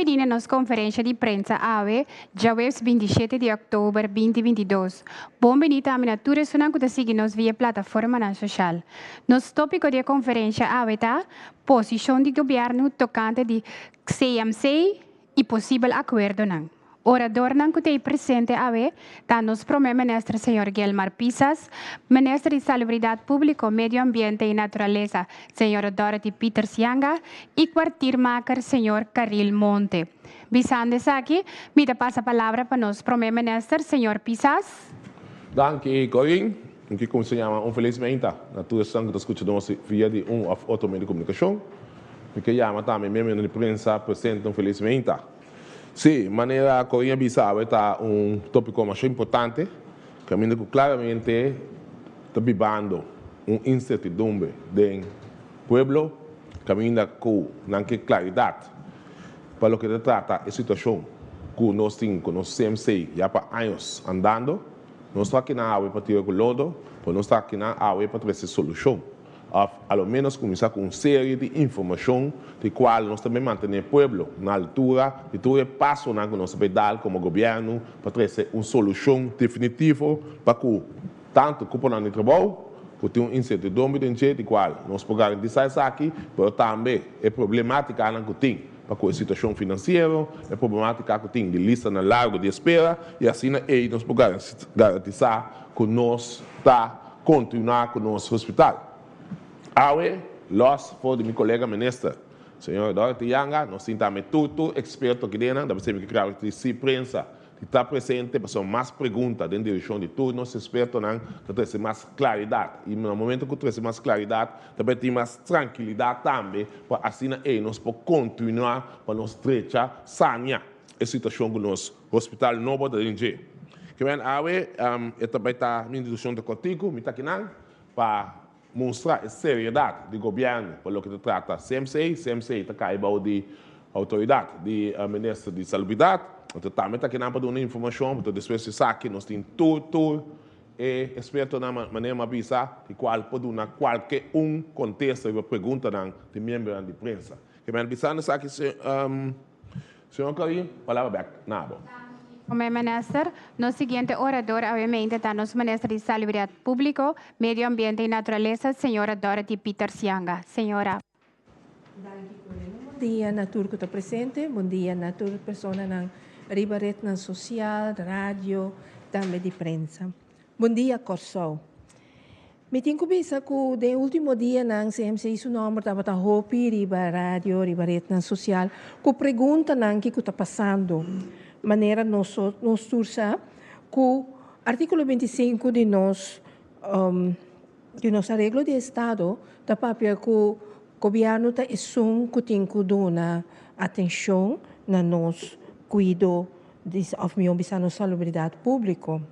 Bem-vindo à nossa conferência de prensa AWE, dia 27 de outubro de 2022. Bem-vindo à miniatura sonando que seguimos via plataforma social. Nosso tópico de conferência AWE está posição de governo tocante de CMC e possível acordo. Orador não que presente AWE está nosso primeiro-ministro, Sr. Guilmar Pisas, ministro de Salubridade Pública, Medio Ambiente e Natureza, Sr. Dorothy Peter Sianga, e quartiermaker, Sr. Caril Monte. Visando aqui, me passa a palavra para nosso primeiro-ministro, Sr. Pisas. Danke, Corinne. Que como se chama, infelizmente, na tua sangue da escutamos via de outro meio de comunicação, que chama também membro de prensa presente, infelizmente. Sim, maneira Corinha Bissau está tópico mais importante, que claramente está vivendo incertidumbre do pueblo, caminha com não que claridade para o que se trata a situação que nós temos com o CMC já há anos andando, nós estamos aqui na água para tirar o lodo, nós estamos aqui na água para trazer solução. Ao menos começar com uma série de informação de qual nós também mantemos o povo na altura de todo o passo que nós dar como governo para trazer uma solução definitiva para que tanto o plano de trabalho que tem uma incertidumbre de qual nós podemos garantir isso aqui, mas também a problemática que tem para a situação financeira, a problemática que tem de lista na larga de espera e assim nós podemos garantir que nós está continuar com o nosso hospital. Awe, los for de meu colega ministro, senhor Dorothy Yanga, nós temos tudo experto aqui dentro, da pessoa que caracteriza a prensa, que está presente, para mais perguntas dentro da direção de tudo, nós expertos para trazer mais claridade. E no momento que trazer mais claridade, também tem mais tranquilidade também, para assim nós podemos continuar para nós estreitar, sanear a situação do nosso hospital novo da DNG. Que vem Awe, eu também está na instituição de contigo, me está aqui para mostrar a seriedade do governo para o que se trata CMC está caindo de autoridade do ministro de Salubridade, então também está aqui para dar uma informação, para depois se sabe nós temos tudo e espero na maneira de avisar de qual pode dar qualquer contexto e pergunta de membro de prensa. Que me avisando aqui, senhor Karim, palavra back, nada. Primeiro-Ministro, nosso seguinte orador, obviamente, está nosso Ministro de Salubridade Pública, Medio Ambiente e Natureza, senhora Dorothy Peter Sianga. Senhora. Bom dia, Natur que está presente. Bom dia, Natur, pessoa na ribaret na social, rádio, também de prensa. Bom dia, Corsol. Me tenho que pensar que no último dia na CMC isso nome estava a hopi riba rádio, ribaret na social, que pergunta na que está passando. Maneira nós sursa que o artigo 25 de nosso arreglo de Estado da papel que o governo está assumindo que tem que dar atenção na nosso cuidado of meio ambiente salubridade pública.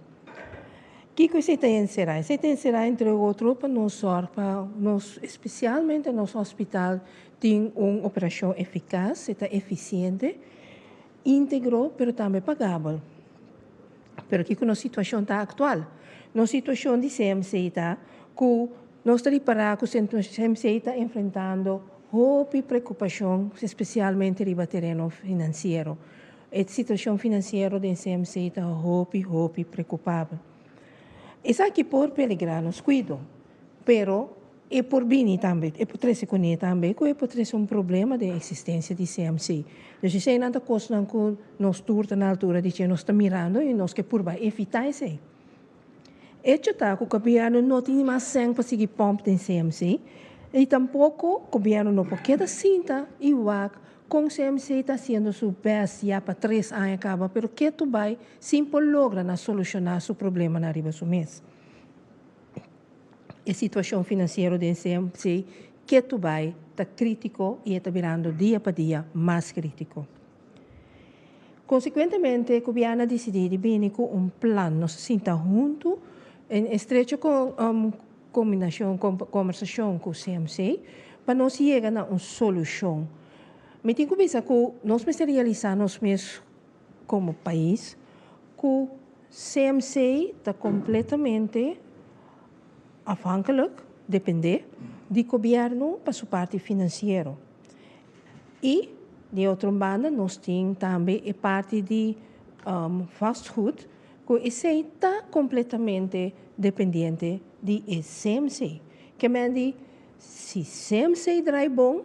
Que se tem será? Se tem será entre outros para nós especialmente nosso hospital tem uma operação eficaz, está eficiente, íntegro, mas também pagável. Pero aqui com a situação está atual, na situação de CMC está, que nós estamos para que o CMC está enfrentando muita preocupação, especialmente no terreno financeiro. A situação financeira do CMC está muito preocupada. Isso aqui por peligrar-nos cuido, pero e por bem também, e por trazer com ele também, que pode trazer problema de existência de CMC. Então, se é nada coisa que nós turta na altura de que nós estamos mirando e nós que por vai evitar isso. Este está que o governo não tem mais sangue para seguir pompa em CMC e tampouco o governo não pode quedar cinta e o com o CMC está sendo seu best já para 3 anos acaba, pero que tu vai sempre logra solucionar seu problema na riba do mês. A situação financeira do CMC que tu vai está crítico e está virando dia para dia mais crítico. Consequentemente, o governo decidiu bem com plano, nós sinta junto em estreita conversação com o CMC para nós chegar a uma solução. Me tenho que pensar que nós precisamos realizar nós mesmos como país que o CMC está completamente afhankelijk, depende, do governo para sua parte financeira. E De outra banda, nós temos também a parte de fast food, que está completamente dependente de CMC. Que mende, se CMC drai bom,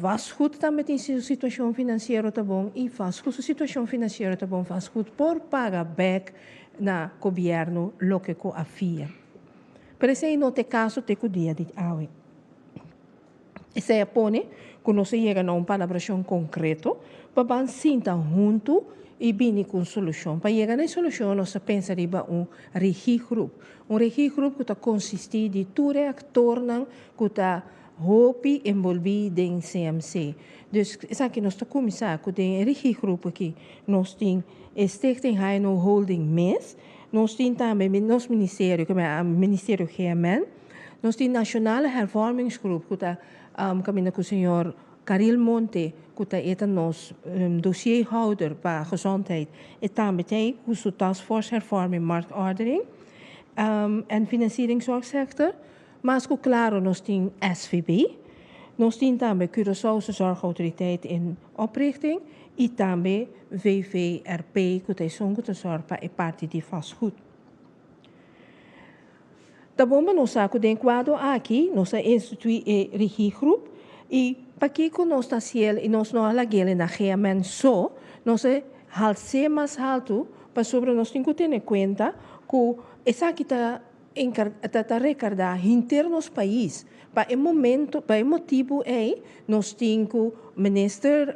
fast food também tem sua situação financeira tá bom, e fast food sua situação financeira tá bom, fast food por pagar back na governo lo que co afia. Por isso, não tem caso de que o dia de hoje. Esse é pone quando você chega a uma palabração concreto, para sentar junto e vir com solução. Para chegar na solução, nós pensa em regigrupo. Regigrupo que está consiste de todos os atores que está envolvido em CMC. Dus isso aqui nós estamos começando com o regigrupo aqui. Nós temos Stichting Heino Holding MES, nós temos também nosso ministério, que é o Ministério GMN, nós temos Nationale Hervormingsgroep, que está caminho com o senhor Karel Monte, que é nosso dossierhouder para gezondheid, e também tem o Task Force Hervorming Marktordering en financieringszorgsector, mas claro, nós temos SVB, nós temos também Curaçaose Zorgautoriteit in oprichting, e também VVRP, que é zorg para a parte de fast food. Tá bom, mas nós aqui dentro aqui, nós institui a regigrupo, e para que nós está cielo e nós não alagele na GMN só, nós halse mais alto, para sobre nós temos que ter em conta que essa aqui está recordar internos país. Para o momento, para o motivo nós temos o ministro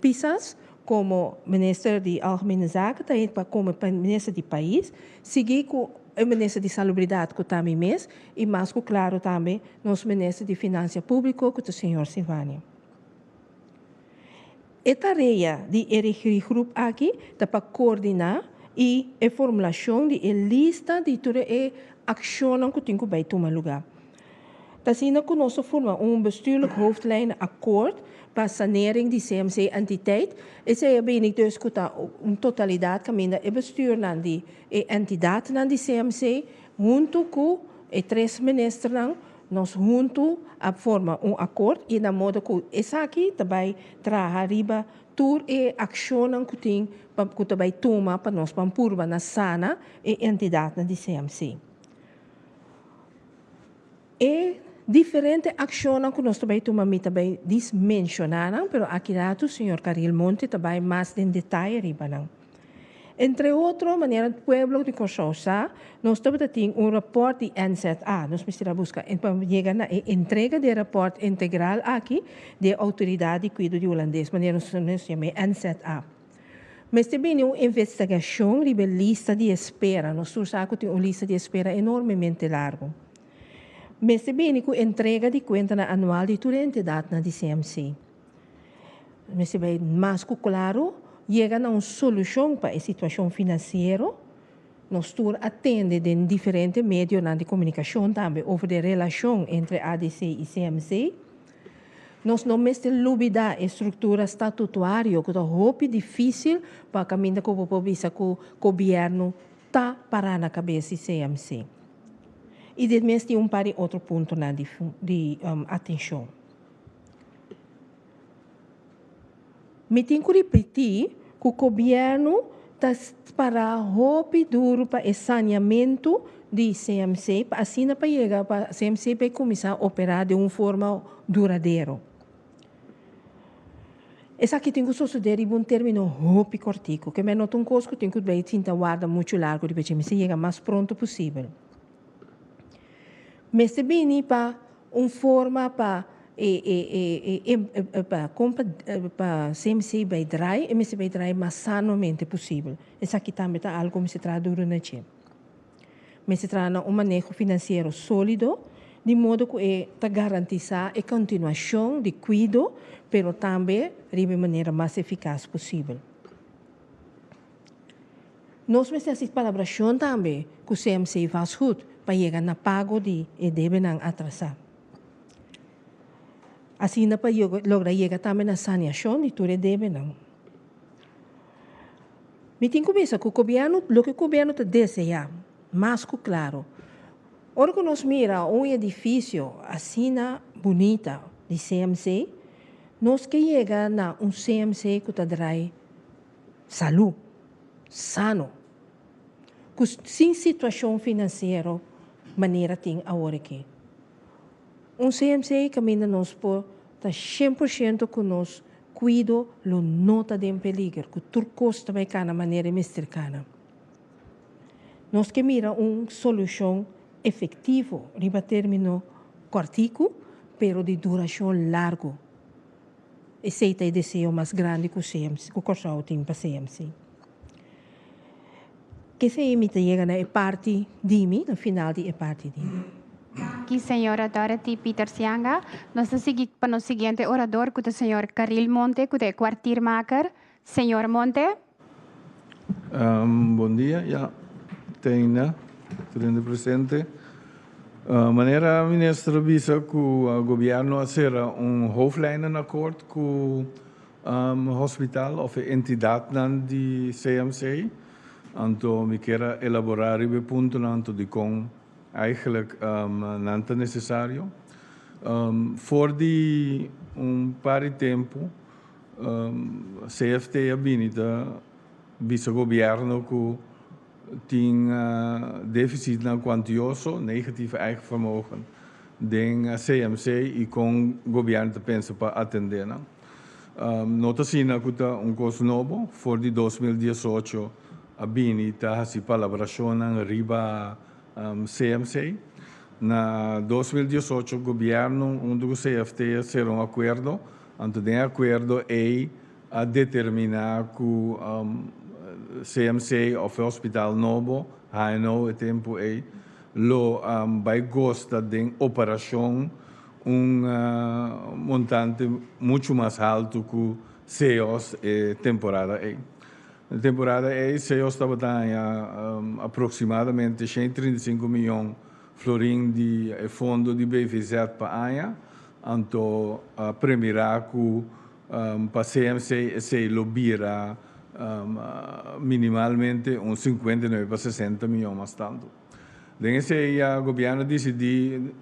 Pisas como ministro de Algemene Zaken, como ministro de país, seguir com o ministro de Salubridade, que também mês, e mais claro também, nosso ministro de Finanças Públicas, que é o senhor Silvani. A tarefa de regigrupo aqui é para coordenar e a formulação de lista de todas as ações que tem que tomar lugar. Assim, nós formamos bestuurlijk hoofdlijnenakkoord para sanering de CMC-entiteit. Esse é bem dus que totalidade caminha e bestuur na de entidade na de CMC junto com os três ministros nós junto a forma acordo e na modo que essa aqui também traz arriba tur e ação que tem que também toma para nós para purba na sana e entidade na de CMC. E diferentes ações que nós também tomamos também mencionaram, mas aqui o senhor Karel Monte também mais em detalhe riba. Entre outras maneiras, o pueblo de Corsausa, nós também temos rapport de NZA, nós precisamos buscar, chegar na entrega de rapport integral aqui, da autoridade de cuidado de holandês, maneira nós chamamos NZA. Mas também uma investigação de lista de espera, nós sabemos que uma lista de espera enormemente larga. Mas também com entrega de conta anual de toda a entidade na DCMC. Mas também mais claro, chega a uma solução para a situação financeira, nós atendemos em diferentes meios de comunicação também over a relação entre ADC e CMC. Nós não mesmo olvidar a estrutura estatutária, que é muito difícil para caminhar com o governo está para na cabeça do CMC. E depois tem par de outro ponto de atenção. Me tenho que repetir que o governo está para duro para o saneamento de CMC, assim para chegar para CMC para começar a operar de uma forma duradoura. Essa aqui tem que suceder em um término muito cortico, que me nota coisa que tem que ver tinta guarda muito largo de CMC chega mais pronto possível. Mas também para uma forma para CMC vai drai, e se vai drai mais sanamente possível. Essa aqui também está algo que se traduz na China. Mas se trata de um manejo financeiro sólido, de modo que está garantizar a continuação de cuidado, mas também de maneira mais eficaz possível. Nós precisamos colaboração também com o CMC faz food para chegar na pago de deve não atrasar. Assim, para lograr chegar também na saneação de tudo deve não. Me tem que pensar que o governo está desejar, mais claro. Ora que nós mira um edifício assim bonita de CMC, Nós que chega na CMC que está drai saúde, sano, sem situação financeira, maneira tem agora aqui. CMC caminha nós por tá 100% que nós cuido lo nota de peligro, que turcos também cana maneira mestricana. Nós que mira solução efetiva, riba termino cortico, pero de duração largo. Esse é o desejo mais grande que o CMC, que o Corsau tem para CMC. Que se imita chega na parte de mim, no final de parte de mim. Aqui, senhora Dorothy Peter Sianga. Nós seguimos para o seguinte orador, que é o senhor Caril Monte, que é quartiermaker. Senhor Monte. Bom dia, ja. Tenha, estudante presente. Maneira ministra visa que o governo fazer hoofdlijnenakkoord com hospital of entidade de CMC. Então, me quero elaborar o ponto nanto de com eigenlijk não é necessário. Voor die par de tempo, CFT abinida visa governo que tem déficit na quantioso, negativo eigen vermogen. Den CMC e com o governo te pensa para atender. Nota sina que costo novo, for de 2018, a Bini está a colaboração riba CMC. Na 2018, o governo, do CFT, ser acordo, antes de acordo, a determinar que CMC of hospital novo, HNO, tempo lo vai gosta de operação montante muito mais alto que CEOs temporada Na temporada CEOs estava dando aproximadamente 135 milhões florim de fundo de BVZ para a ANHA, então a primeira que para CMC se lobira minimalmente 59 para 60 milhões mais tanto. Desse o governo decidiu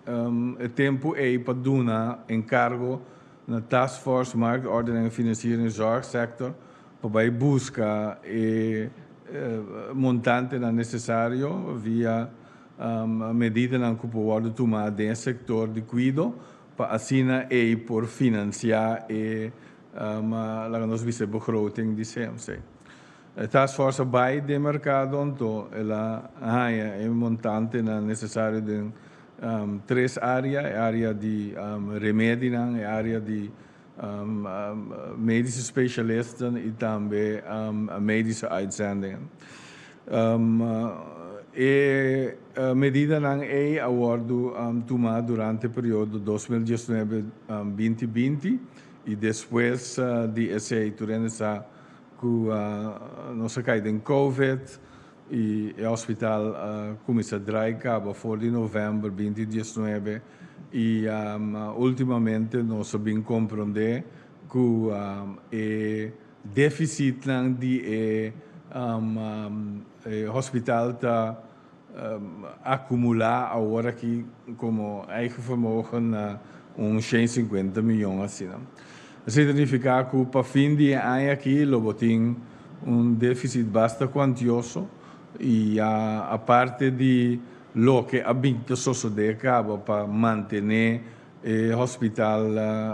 o tempo para dar encargo na Task Force Markt Ordening Financiering Zorgsector para buscar montante necessário via medida que pode tomar do setor de cuidado para assim por financiar a nossa begroting de CMC. A task force vai de mercado, então ela é montante necessário de três áreas: a área de remédio, a área de medische specialisten e também a medische uitzendingen. A medida é acordo tomado durante o período 2019-2020 e depois de esse durante essa nossa caída em Covid e o hospital começou a dar cabo for de novembro 2019 e ultimamente nós sabemos compreender que o déficit de hospital está acumular agora que como eigen vermogen 150 milhões assim. Significa que para fim de ano aqui lo tem déficit bastante quantioso e a parte de lo que habita suceder acaba para manter o hospital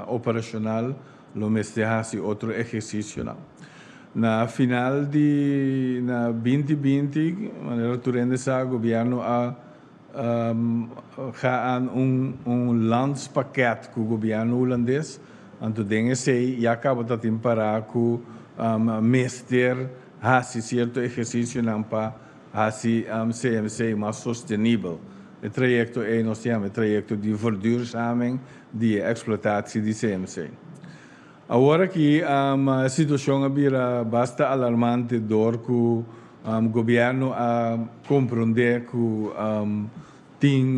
operacional lo mestre outro exercício. Na final de 2020, maneira turende sa governo gaan landspakket com o governo holandês. Anto dengue sei e acaba de temperar com mestre hasi certo exercício não para hasi CMC mais sustentável. O trajecto nós chamamos trajecto de verduurzaming de exploitatie de CMC. Agora que a situação é bastante alarmante, door que o governo compreender que tem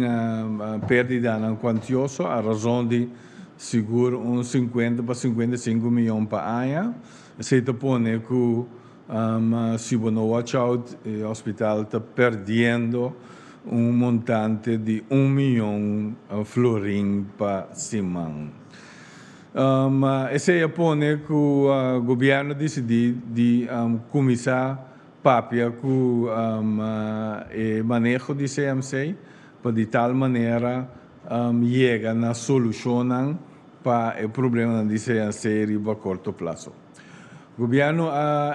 perda quantiosa, a razão de seguro 50 para 55 milhões para ano. Se te põe que se não watch out, o hospital está perdendo montante de 1 milhão florim para semana. Esse pone que o governo decidiu de começar papia com o manejo de CMC para de tal maneira chega na solução para o problema de CMC a curto prazo. O governo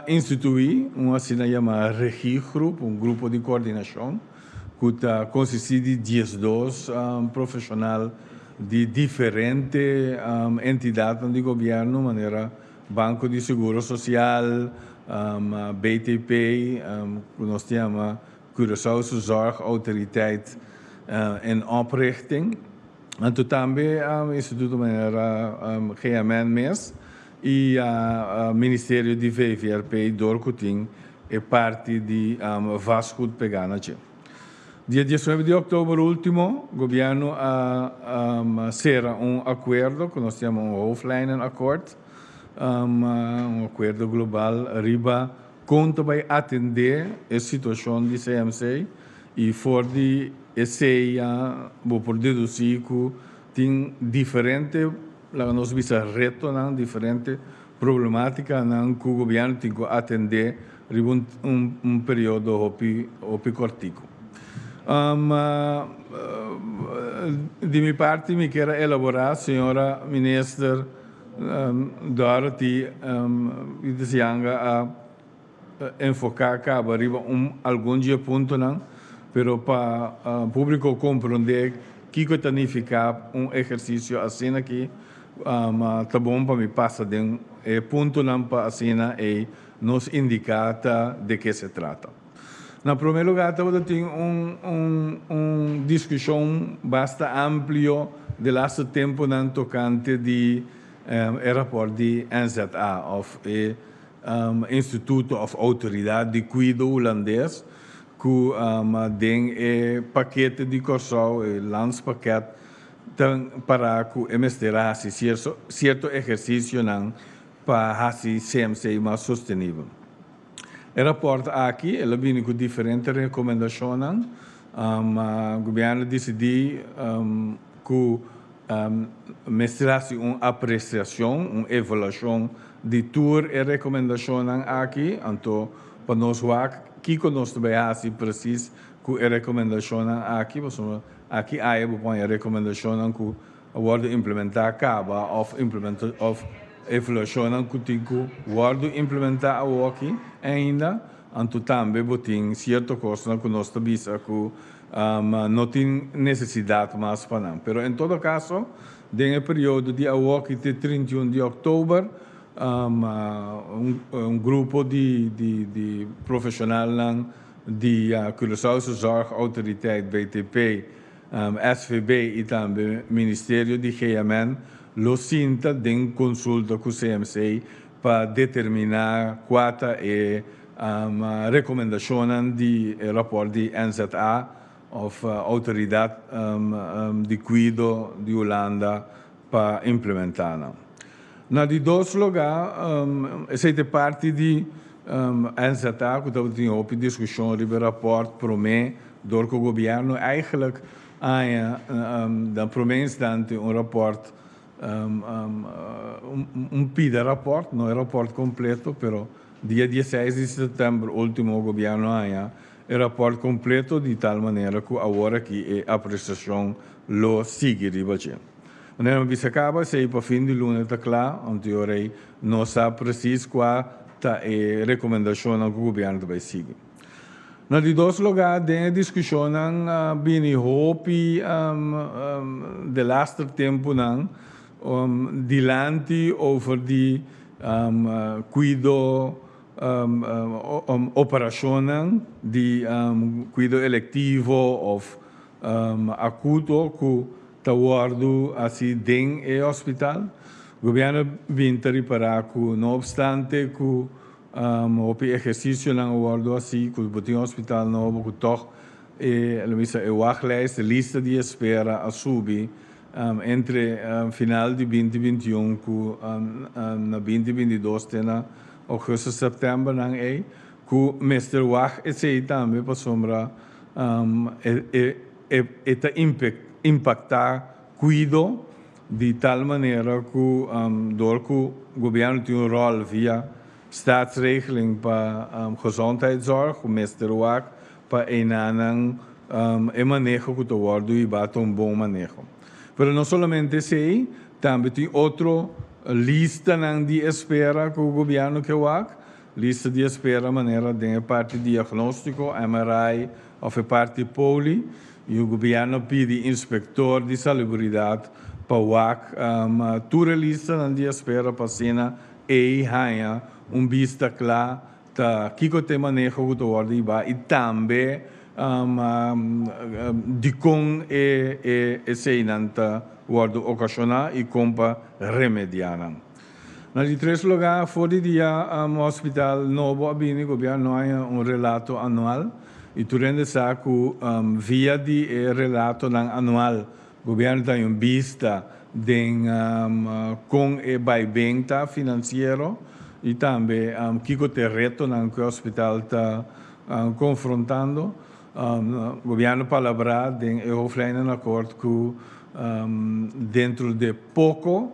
instituiu uma cena chamada Regigroup, grupo de coordenação, que consiste de 12 profissionais de diferentes entidades do governo, maneira Banco de Seguro Social, BTP, que nós chamamos Curaçao Zorgautoriteit en Oprichting, en também Instituto maneira GMN e o Ministério de VVRP Dorcuting é parte de Vasco de Pegana. Dia 19 de outubro último, o governo será acordo que nós chamamos Hoofdlijnen Accord, acordo global, riba conta vai atender a situação de CMC e for de ECEA, vou por deduzir que tem diferente, nós visa reto, diferente problemática que o governo tem que atender em período opi cortico. De minha parte, me quero elaborar, senhora ministra Dorothy, e desejanga a enfocar acaba arriba algum dia ponto não, pero para o público compreender que significa exercício assim aqui, tá bom para me passar de ponto não para assim e nos indicar de que se trata. Na primeiro lugar, tem uma discussão bastante ampla de laatste tempo na tocante de rapport de NZA, of Instituto of Autoridade de Cuido holandês, que tem paquete de Curaçao, landspakket, para que emestrar certo exercício para fazer CMC mais sustentável. O rapport aqui, ela vem com diferentes recomendações. O governo decidiu que mestrasse uma apreciação, uma avaliação de todas as recomendações aqui. Então, para nós, que nós trabalhamos preciso com as recomendações aqui, aqui há uma recomendação que pode implementar acaba of evolução que tem que implementar aqui ainda, então também tem certa coisa que nós sabemos que não tem necessidade mais para não. Mas, em todo caso, no período de aqui de 31 de outubro, grupo de profissionais de Curaçao Zorgautoriteit, BTP, SVB e também Ministério de GMN, lo sinta de consulta com o CMC para determinar quais recomendações de rapport de NZA, of Autoridade de Cuido de Holanda, para implementar. Na de dois lugares, essa é parte de NZA, que estava tendo uma discussão sobre o rapport para mim, do governo, eigenlijk, da primeira instante, rapport pide rapport, não é rapport completo, pero dia 16 de setembro, último governo rapport completo de tal maneira que agora que a apreciação lo sigue ribace. Maneira que se acaba, se para fim de lunes está claro, onde eu não sabe preciso qual é a recomendação que o governo vai seguir. Na de dois lugares, tem a discussão bem hopi de laatste tempo dilante over die cuido operationen die cuido electivo of acuto que tawardo assim dentro do hospital. O governo vem reparar que, não obstante que o exercício não guardo assim, que o hospital novo que toch a wachtlijst, a lista de espera a subir entre final de 2021 e na 2022 tem agosto, setembro não é que Mr. Wach esse também para sombra impactar cuido de tal maneira que door o governo tem um rol via staatsregeling para gezondheidszorg, o mesterwerk, para enanang manejo que o wordo e bata bom manejo. Pero não somente isso, também tem outra lista de espera que o governo quer lista de espera maneira de parte diagnóstico, MRI ou parte poli, e o governo pede inspector de salubridade para toda a lista de espera para cena e ganha vista clara da que tem manejo que o wordo e também de com seinanta wordo ocasionar e compa remediar. Na de três lugares, fora dia, hospital novo abini, o governo não relato anual, e durante essa via de relato anual, o governo tem vista com o baibenta financeiro e também que o reto que o hospital está confrontando. O governo palabra tem offline acordo que dentro de pouco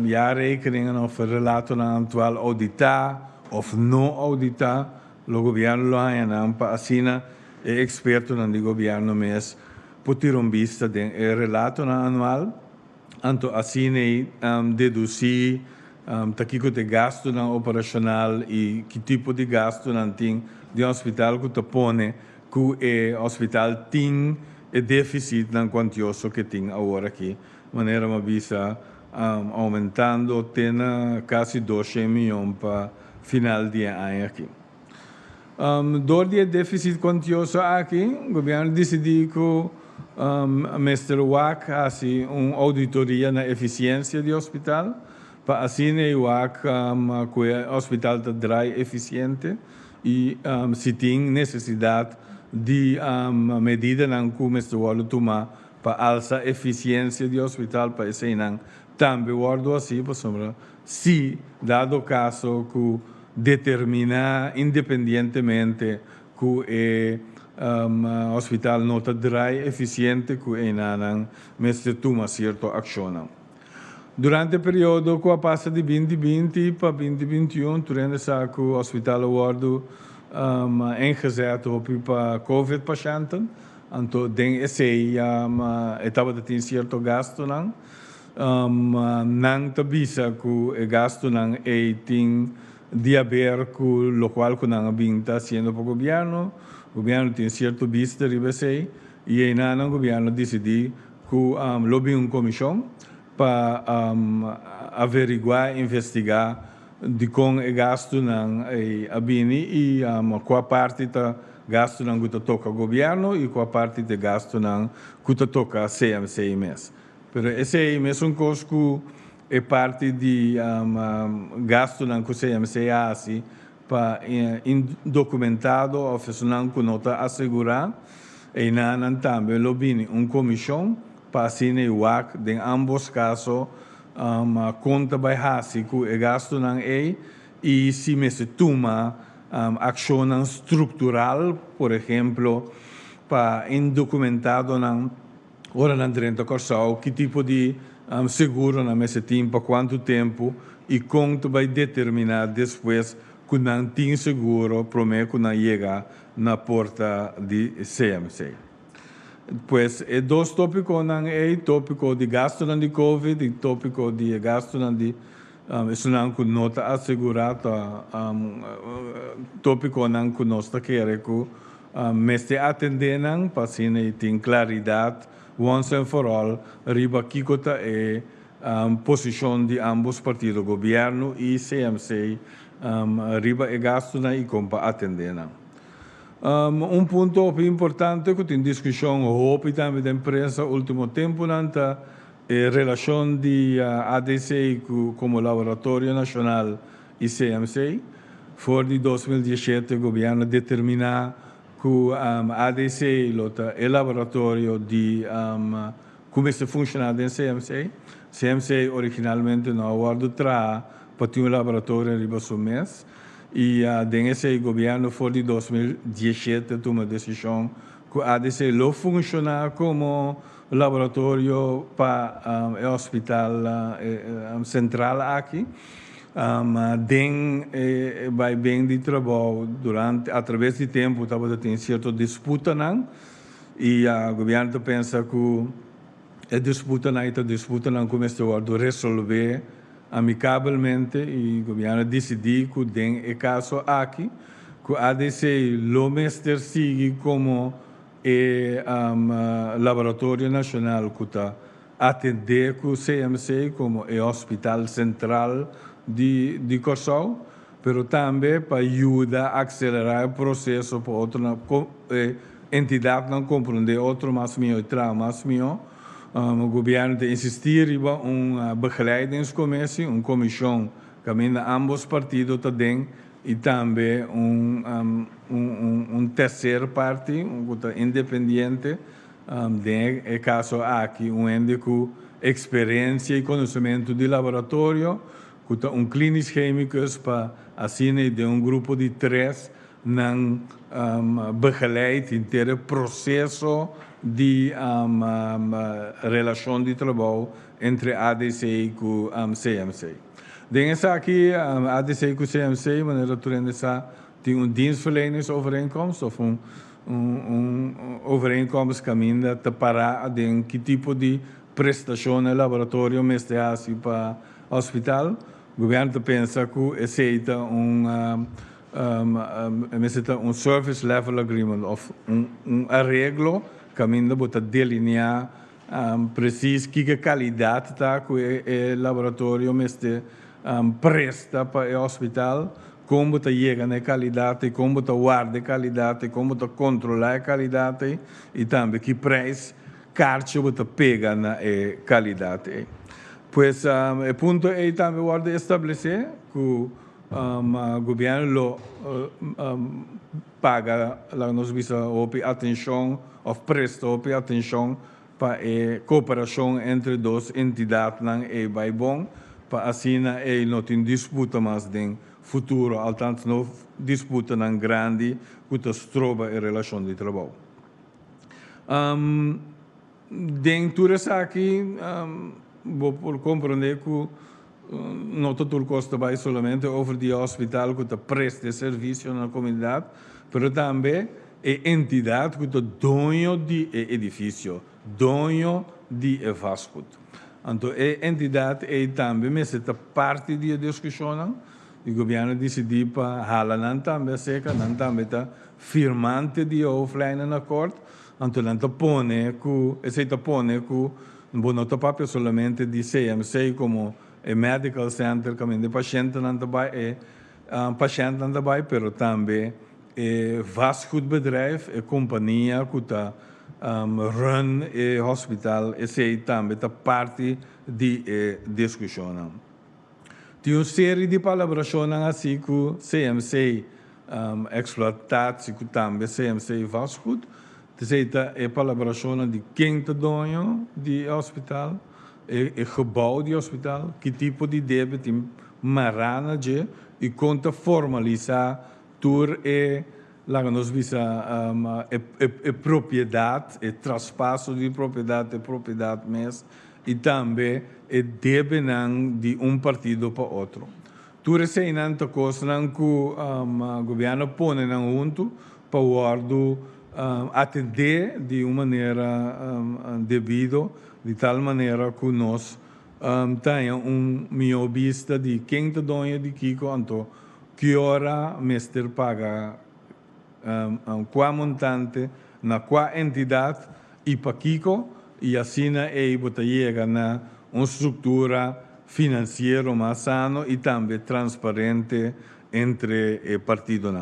já rekeningen of relato atual auditar of não auditar, o governo lo ha para assina experto no governo mes poter vista de relato anual, anto assine deduzir taquico de gasto operacional e que tipo de gasto tem de hospital que te pone que o hospital tem déficit quantioso que tem agora aqui, maneira uma visa aumentando, tem quase 12 milhões para final de ano aqui. Door die déficit quantioso aqui, o governo decidiu que o mesterwerk assim uma auditoria na eficiência do hospital, para assim o que o hospital está eficiente e se tem necessidade de medida que o mesterwerk tomar para alçar a eficiência do hospital para esse ano. Também guardo assim, por exemplo, se dado o caso que determinar independentemente que o hospital não está eficiente, que ainda mestre toma certa ação. Durante o período que passa de 2020 para 2021, durante essa que o hospital guardo ingezet para COVID-patiënten, então tem esse etapa de certo gasto não tabisa que o gasto não tem de haver que o qual que não está sendo para o governo tem certo vista de você e aí o governo decidiu que lobby uma comissão para averiguar, investigar de com o gasto não abini e qual parte da gasto não que toca o governo e qual parte de gasto não que toca a CMC mês. Pero esse é um custo que é parte de gasto que o CMC faz para indocumentado ou não que não está assegurado e não também lobby uma comissão para assinar o WAC em ambos casos conta vai fazer que o gasto não é e se se toma ação estrutural, por exemplo, para indocumentado não ora não dirento corso que tipo de seguro na mesa tempo, quanto tempo e quanto vai determinar depois que não tem seguro, promete que não chega na porta de CMC. Pois é dois tópicos não é tópico de gasto de COVID e tópico de gasto de isso não que não está assegurado tópico não que nós está querendo que mestre atender não para assim tem claridade once and for all, riba kikota posição de ambos partidos, governo e CMC, riba gasto e compa atender. Ponto importante que tem discussão hope também da imprensa último tempo nanta relação de ADC como laboratório nacional e CMC. For de 2017 o governo determinar que ADC é o laboratório de como se funciona em CMC. CMC originalmente não guarda para ter um laboratório em riba mês e esse governo for de 2017 tomou a decisão que a ADC não funciona como laboratório para o hospital central aqui. Vai bem de trabalho através do tempo, estava tem certa disputa não, e o governo pensa que a disputa não começa a resolver amicavelmente e o governo decidiu que tem o caso aqui, que a ADC lo mestre sigue como laboratório nacional que está atender com o CMC como o hospital central de Corsol, mas também para ajudar a acelerar o processo para outra entidade não compreender outro mais meu e mais meu. O governo tem insistir em begeleidingscommissie, uma comissão que ambos partidos têm e também terceiro parte, independente, tem o caso aqui, ende com experiência e conhecimento de laboratório, com clínicos químicos para assim de grupo de 3 não begeleid inteiro processo de relação de trabalho entre ADC e o CMC. Dengue aqui, ADC e o CMC, maneira tem dienstverleningsovereenkomst of overeenkomst caminda te parar de que tipo de prestação no laboratório mestre para hospital. O governo pensa que aceita service level agreement of arreglo caminda para delinear preciso que qualidade tá que o laboratório mestre presta para o hospital, como chega na qualidade, como guarda a qualidade, como controlar a qualidade e também que preço caro pega na qualidade. Pois o ponto é também guarda estabelecer que o governo paga a nossa atenção ou presta atenção para a cooperação entre duas entidades não é bem bom, para assim não tem disputa mais de futuro, altanto não disputa não grande que se trova em relação de trabalho. Dentro disso aqui, vou compreender que não todo custa vai somente over de hospital que presta serviço na comunidade, mas também a entidade que é dono de edifício, dono de fast-food. Então, a entidade é também parte da discussão. O governo decidiu para halar também seca, também está firmante de offline no acordo. Então, não põe que não está papel somente de CMC como o medical center, que o paciente não vai, mas também o fast food bedrijf, a companhia que está run o hospital, esse também está parte de discussão. Tem uma série de colaborações assim que CMC exploitatie que também CMC fast food. Tem a colaboração de quem está dono do hospital, o gebouw do hospital, que tipo de débito tem marana e conta formalizar tur lá nos visa propriedade, o traspasso de propriedade mesmo, e também o débito de partido para outro. Tur é nanta coisa que o governo põe junto para o atender de uma maneira devida, de tal maneira que nós tenhamos melhor vista de quem está dono de Kiko, então que hora mestre paga qual montante na qual entidade e para Kiko, e assim chega na uma estrutura financeira mais sana e também transparente entre partidos.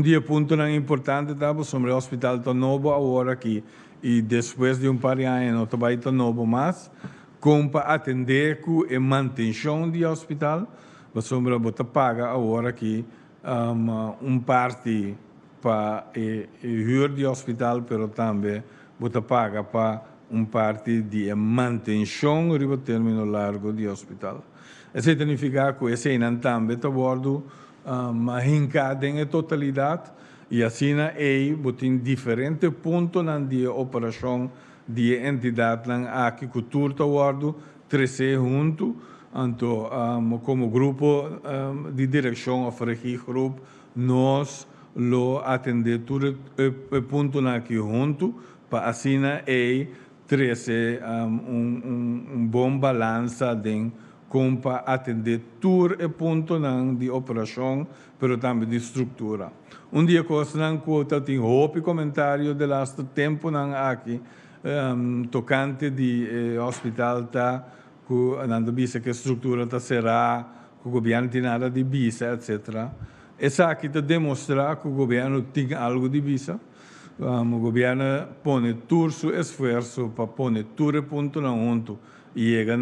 Dia ponto importante estava sobre o hospital de novo agora aqui e depois de par de anos não vai novo mais como para atender com a manutenção do hospital, mas sobre o paga agora aqui parte para o do hospital, mas também paga para parte de manutenção do término largo do hospital. Isso significa que esse não também está bordo hincada em totalidade e assim tem diferentes pontos de operação de entidade lá aqui que turta guardo 13 junto, então como grupo de direção ou grupo nós lo atender tudo ponto aqui junto para assim é 13 bom balança de como para atender tudo ponto de operação, pero também de estrutura. Dia coisa não conta tem roupa comentário de last tempo não aqui tocante de hospital tá que não bisa que estrutura tá será que o governo tem nada de bisa etc. Essa aqui está demonstrar que o governo tem algo de bisa. O governo põe todo o seu esforço para pôr todo o ponto na junto e chega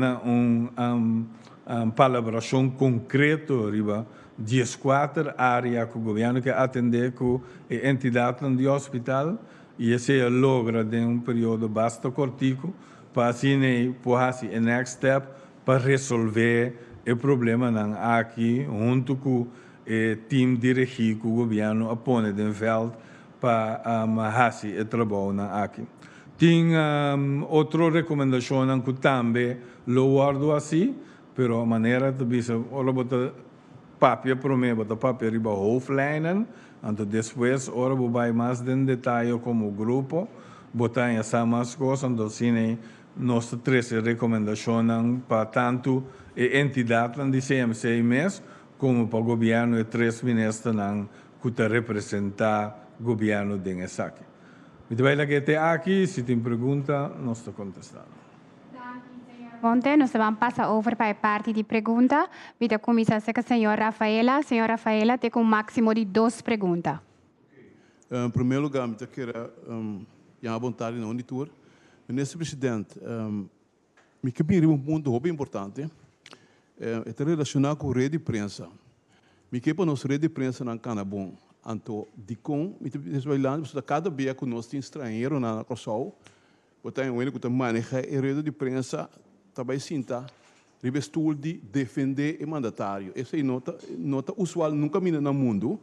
a colaboração concreta riba 14 áreas que o governo quer atender com a entidade de hospital e esse logra em período bastante curtico para assim poder o next step para resolver o problema aqui junto com o time dirigido que o governo apone de veld para fazer o trabalho aqui. Tem outra recomendação que também lo guardo assim, pero a maneira de bisa ora bota papel para mim, bota papel riba hoofdlijnen, então depois ora vai mais em detalhe como grupo, botar essa mais coisas, então sim nossas 13 recomendações para tanto a entidade de CMC mês como para o governo e 3 ministros que representam o governo de aqui. Muito bem, aqui, se tem pergunta, nós estamos contestando. Monte, nós vamos passar over para a parte de pergunta. Vou começar com a senhora Rafaela. Senhora Rafaela, tem um máximo de 2 perguntas. Em primeiro lugar, eu quero à vontade na auditor. Ministro Presidente, me queria um ponto muito importante. É relacionado com a rede de prensa. Me queria para nossa rede de prensa na Canabon. Então, de com, cada vez que nós temos estrangeiro na Corsol, botar um que maneja a rede de prensa, também sinta revestul de defender o mandatário. Essa é nota usual nunca mina no mundo.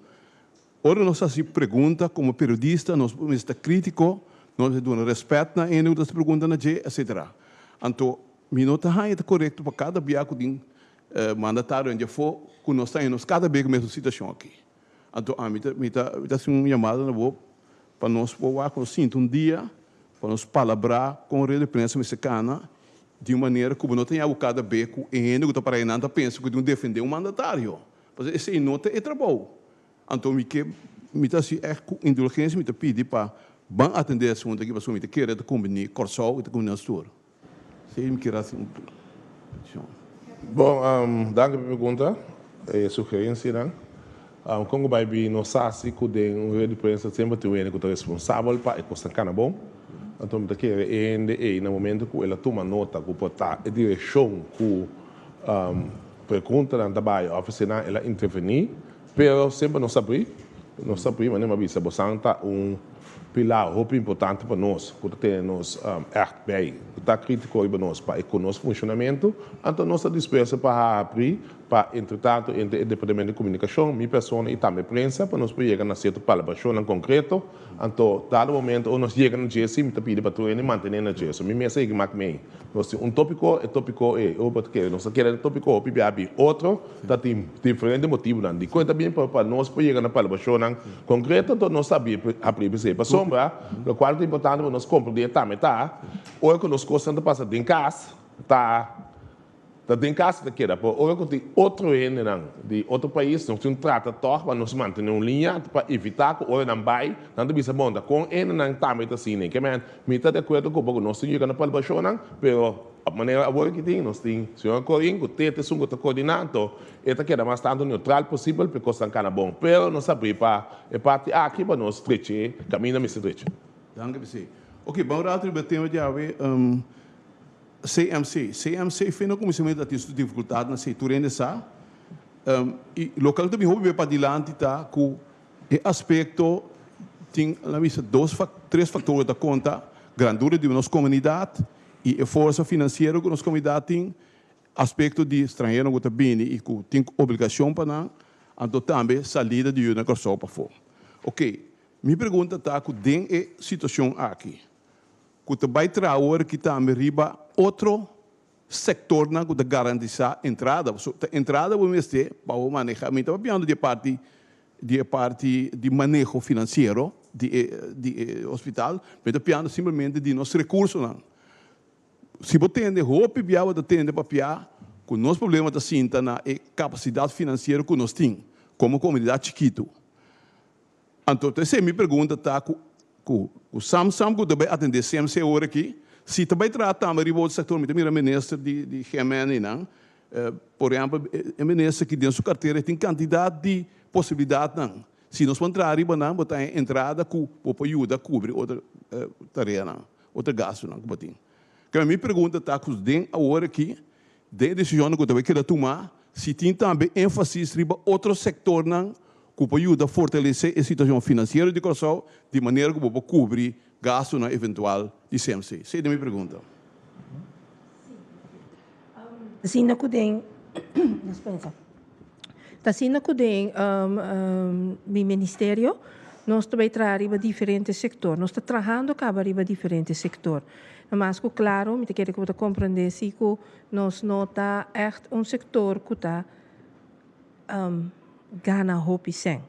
Ora nós assim pergunta como periodista, nós está crítico, nós damos respeito na ene das perguntas na G, etc. Então, minha nota é correto para cada vez que tem mandatário onde for, que nós temos cada vez a mesma situação aqui. Então, me dá uma chamada na boa para nós voar com um dia para nós palabrar com a rede de prensa mexicana de uma maneira que não tenha cada beco e ainda que está para aí nada pensa que de defender um mandatário. Mas esse nota é trabalho. Então me dá se é com indulgência me pede para bem atender esse assunto aqui para me querer de combinar Corsol e de combinar Stor. Se me quer assim. Bom, danke pela pergunta e sugerência, né? Como vai vir no SASI que tem uma rede de prensa sempre tem um que é responsável para a costa Canabon. Então, me quer no momento que ela toma nota que pode estar a direção que pergunta na trabalho, a oficina ela intervenir, mas sempre não sabe, mas não avisa, você está pilar muito importante para nós, que temos echt bem, que está crítico para nós, para o nosso funcionamento, então nós estamos dispostos para abrir, para entretanto, entre o Departamento de Comunicação, minha pessoa e também a imprensa, para nós chegar a certa colaboração em concreto, então, dado momento, nós chegamos no GSI, me pede para tu manter na GSI, me mensagem que mais bem, nós temos tópico é, nós queremos tópico, o PBAB, outro, tem diferentes motivos, de conta bem para nós chegar na colaboração concreta, então nós sabemos abrir para sombra, o qual é importante para nós compreender também, ou que nós gostamos de passar em casa, tem casa de queda, ou que tem outro ene de outro país, nós temos tratatório para nos manter uma linha para evitar que o não vai, não tem bisa monta com ene não também assim, que me está de acordo com o nós temos que na palbação, mas a maneira agora que tem, nós temos senhor Corinho, que tem que ser coordenado, esta queda mais tanto neutral possível para costa Canabon, mas nós sabemos para a parte aqui para nós estreche, caminho me estreche. Danke você. Ok, vamos lá sobre o tema de haver CMC fez no conhecimento da dificuldade na setor nessa e local também houve para adiante tá com o aspecto tem na vista 3 fatores da conta grandura de nossa comunidade e a força financeira que nossa comunidade tem aspecto de estrangeiro que também e que tem obrigação para não então também saída de uma coisa para fora. Ok, minha pergunta tá com den situação aqui que também traz agora que também riba outro sector na que garantizar entrada. A entrada vamos ter para o manejo, piano de parte de manejo financeiro de hospital, mas piano simplesmente de nossos recursos não. Se você tem roupa biava de tende para piar, com nosso problema da cinta na capacidade financeira que nós temos como comunidade chiquito. Então, você me pergunta tá o Samsung que também atender CMC hora aqui, se também trata a do setor, mira ministro de GMN, não? Por exemplo, a ministra que dentro da sua carteira tem quantidade de possibilidades, não? Se nós vamos entrar arriba, não, botar entrada que pode ajudar a cobrir outra tarefa, outra gasto, não, que botem. Que a minha pergunta está com os den agora aqui, de decisão que eu também quero tomar, se tem também ênfase riba outro sector, não, que pode ajudar a fortalecer a situação financeira de Corsol, de maneira que pode cobrir gasto na eventual de CMC. Essa é a minha pergunta. Assim, na Cudem, dispensa. Assim, na Cudem, meu ministério, nós também trazemos diferentes setores. Nós estamos trabalhando com diferentes setores. Mas, claro, me quero que você compreenda que nós nota echt setor que está gana hopi sem.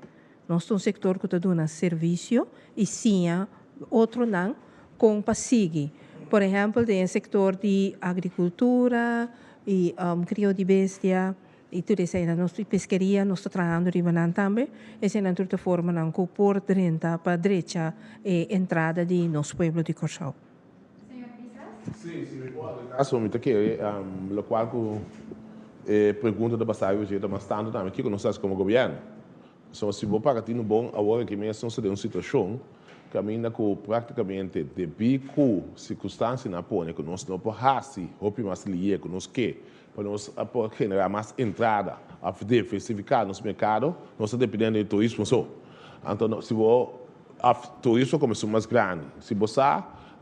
Nós temos setor que está dando serviço e sim, outro não, com passigui. Por exemplo, tem o setor de agricultura e crio de bestia e tudo isso. Na nossa pesqueria, nós estamos trabalhando ribanan também. Essa é a outra forma não que por renta para a direita e entrada de nosso povo de Corsol. Sim, sim, assolutamente que lo qual pergunta da passagem hoje da bastante também que nós como governo. Se vou para ti no bom agora que mesmo se de uma situação caminha com praticamente de bico circunstância na pone que nós não podemos hopi mais lié com nós que para nós generar mais entrada a diversificar nosso mercado nós dependendo do turismo só. Então se vou a turismo começou mais grande se você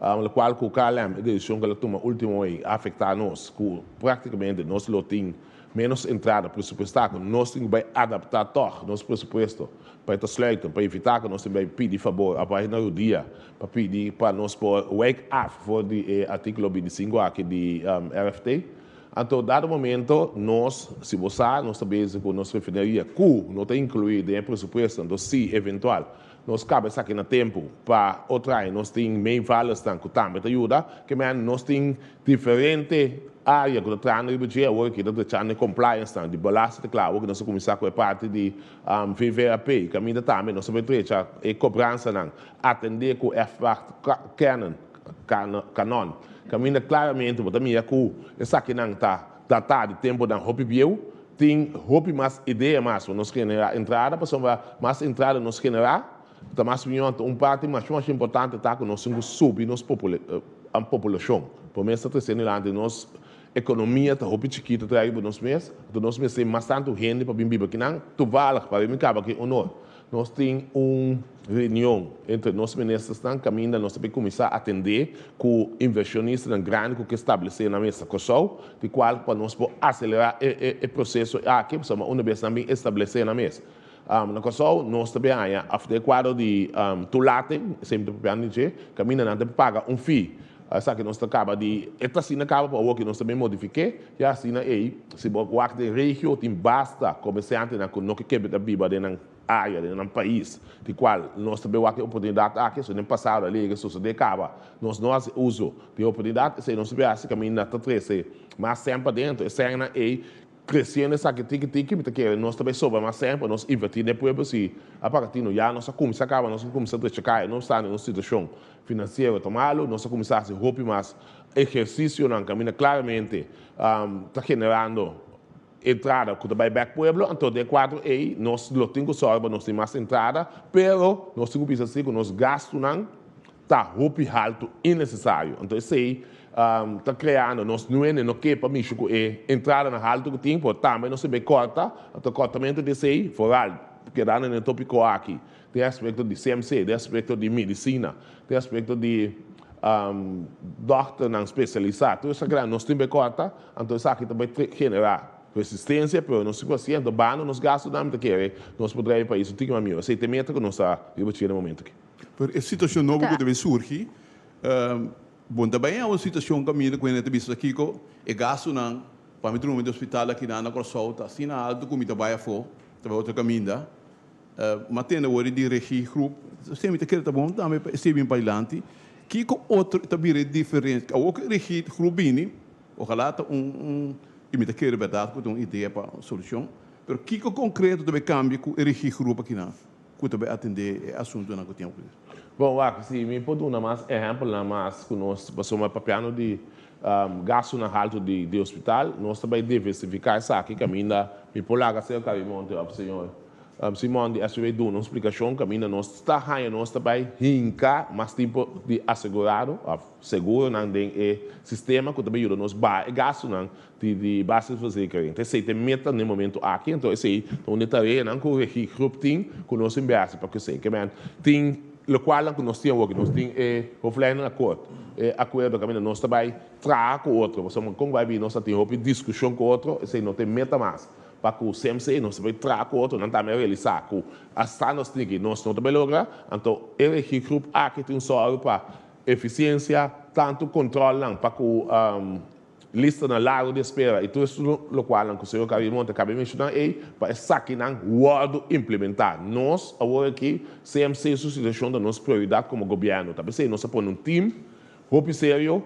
o qual o KLM a decisão que ela toma último aí afetar nós que praticamente nós não tem menos entrada pressupostável, nós temos que adaptar todo nosso pressuposto para sluiten, para evitar que nós temos que pedir favor a página do dia, para pedir para nós por wake up for o artigo 25 aqui de RFT. Então, dado momento, nós, se você não sabe com nossa refineria, que não está incluído em pressuposto, então, se eventual, nós cabe aqui no tempo para outra, nós temos meio valas que também ajuda, que nós temos diferentes áreas que estão no budget, que estão em compliance, de balança, claro, que nós começamos com a parte de VVAP, que ainda também nós sabemos a cobrança, atender com a Canon, que ainda claramente, mas também é que essa aqui não está datado de tempo da Hopi Bio, tem Hopi mais ideia mais, nós generar entrada, para mais entrada nós generar, mas parte mais importante está que nós temos subir a população. Por meio está crescendo lá, nossa economia está muito chiquita, para nós mesmos, então nós temos bastante gente para vir aqui, não, tu vale para vir aqui ou não. Nós temos uma reunião entre nossos ministros que caminham, nós temos que começar a atender com inversionistas grandes que estabelecer na mesa Corsol, de qual para nós acelerar o processo aqui, para uma vez também estabelecer na mesa. Na Corsol, nós também temos o quadro de tulate, sempre para dizer, caminha não paga fee. Essa que nós acaba de, esta assina acaba para o que nós também modifiquei, e a assina aí, se o acto de região tem basta comerciante na que não quebra da biba de na área, de um país, de qual nós também temos oportunidade aqui, se não passar ali, que isso de acaba, nós não uso de oportunidade, se nós sabemos que caminho na trece, mas sempre dentro, essa aí crescendo essa que porque nós também soube mas sempre nós investir depois se a partir do ano nós começamos acaba nós começamos a checar não está na situação financeira tomá-lo nós começamos a roupa mais exercício não caminha claramente está generando entrada que vai back pueblo então de 4 aí nós lo temos só nós temos mais entrada pero nós temos que assim que nós gasto não tá roupa alto innecessário então isso aí está criando, nós não é no que para mim entrar na alta que tem, também não se vê corta, o cortamento desse aí, foral, porque dá no tópico aqui, tem aspecto de CMC, tem aspecto de medicina, tem aspecto de doctor não especializado, tudo isso aqui nós temos que corta, então isso aqui também generar resistência, pero nós ficamos assim, então bano, nós gastos não quer, nós podemos ir para isso, tem que amigo, esse tempo que nós está vivendo no momento aqui. A situação nova que deve surgir, bom, também é uma situação que a minha coisa de vista aqui que é gasto não para mim no hospital aqui na Corsol tá assim na alto como tá vai for tá outro caminho da mas tem agora de registro sempre te quer tá bom também se bem para adiante que com outro também é diferente o registro bini ojalá tá e me te quer verdade com uma ideia para solução pero que concreto também cambia com o registro aqui na que também atender assunto na que tem bom sim me pode dar mais exemplo na mais que nós passamos papiano de gasto na alto de hospital nós também diversificar isso aqui caminha me polaga ser caminho ao senhor Simão de SUV do uma explicação caminha nós está ganhando nós também hinca mais tempo de assegurado seguro não tem sistema que também ajuda nós gasto não de base de verzekering então se tem meta no momento aqui então esse então netaria não com o grupo tem com nós embaixo para que sei que tem o qual que nós temos hoje nós temos offline acordo acordo caminho nós também trago com outro você como vai vir nós temos uma discussão com outro esse não tem meta mais para que o CMC não se vai trazer outro, não também realizar que as nós temos que nós não também logra, então ele grupo aqui tem só para eficiência, tanto controle não para que lista na largo de espera e tudo isso o qual que o senhor Carimonte acabou de mencionar aí para essa que não word implementar nós agora aqui CMC situação da nossa prioridade como governo, também se nós põe time, roupa sério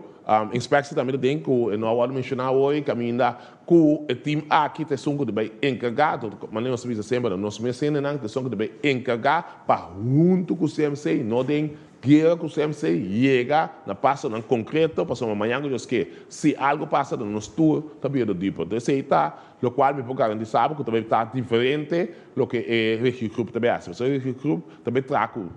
inspeção também tem que não vou mencionar hoje caminha que o time aqui tem som que deve encarregar mas nós vimos sempre nós mencionamos não tem som que deve encarregar para junto com o CMC não tem guerra com o CMC chega na passa não concreto para amanhã que se algo passa no nosso tour também do tipo então se está o qual me pode garantir sabe que também está diferente do que o grupo também é o grupo também trago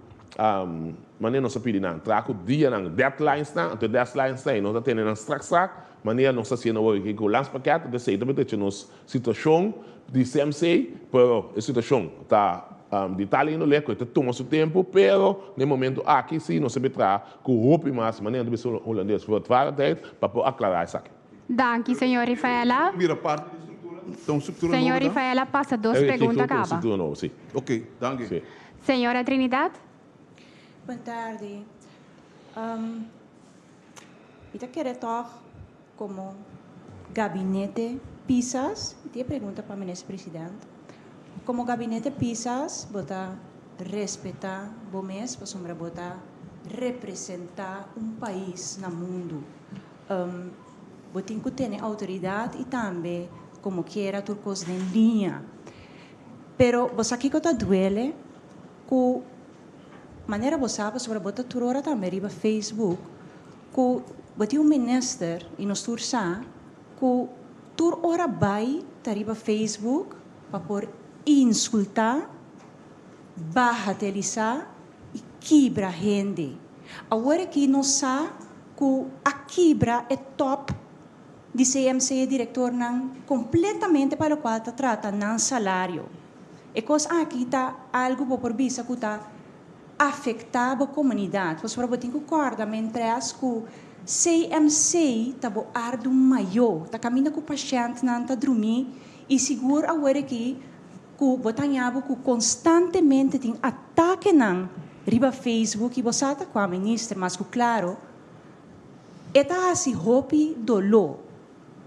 maneira não se pede não trago dia não deadlines não então deadlines não está tendo extração maneira não se assina hoje que o lance paquete de sair também tem nos situação de CMC pero a situação está de tal indo leco está toma seu tempo pero no momento aqui sim não se betra com o roupa mais maneira de pessoa holandês for para aclarar isso aqui. Danke, senhor Rafaela. Primeira parte da estrutura então estrutura Senhor Rafaela passa duas perguntas acaba. Sim. Ok, danke. Senhora Trinidad. Boa tarde. Eu quero tocar como gabinete PISAS. Tenho pergunta para o ministro presidente. Como gabinete PISAS, bota respeitar o mês, para sombra bota representar país no mundo. Botem que tem autoridade e também como quiera turcos em linha. Pero você aqui que está duele, que maneira você sabe sobre bota turora também riba Facebook, que botem ministro e nos tursa, que tur ora vai tariba Facebook para por insultar, bagatelizar e quebrar gente. Agora que nós sabe que a quebra é top de CMC diretor não completamente para o qual trata não salário. E coisa aqui está algo por vista que está afetando a comunidade. Pois para botar concorda, mentras que CMC está bo ardo maior, está caminhando com o paciente não está dormir e seguro agora que botanhabo que constantemente tem ataque não riba Facebook e você está com a ministra, mas que claro, está assim hopi dolor,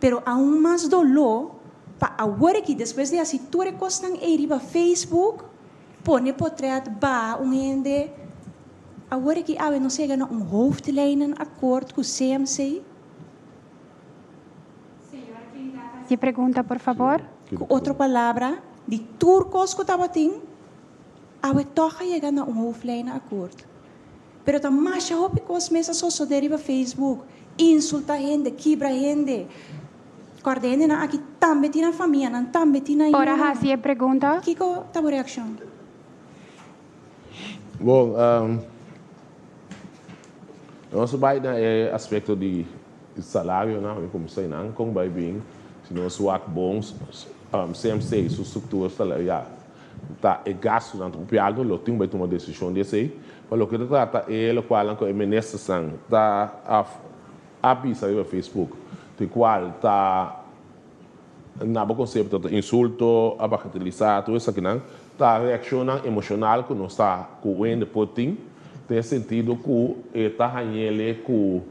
pero aún mais dolor para agora que depois de assim tu recostam em riba Facebook pone portret ba gente agora que não chega na hoofdlijnen acordo com o CMC. Se pergunta, por favor. Outra palavra de turcos que estava tem awe toca chega na hoofdlijnen acordo. Pero tá mais hopi com as mesas só deriva Facebook insulta gente, quebra gente. Coordene na aqui também tem na família, não também tem na. Ora, se pergunta. Kiko, tá boa reação. Bom, nosso vai na aspecto de salário, não, como sei não, como vai bem, se nós work bons, CMC, sua estrutura salarial, tá é gasto na tropiado, lo tem vai tomar decisão desse aí, para o que trata é o qual a ministra sang tá a pisa no Facebook, de qual tá na conceito de insulto, a bagatelizar, tudo isso aqui não, tá reação emocional que nós está com o depois tem sentido que está ganhando com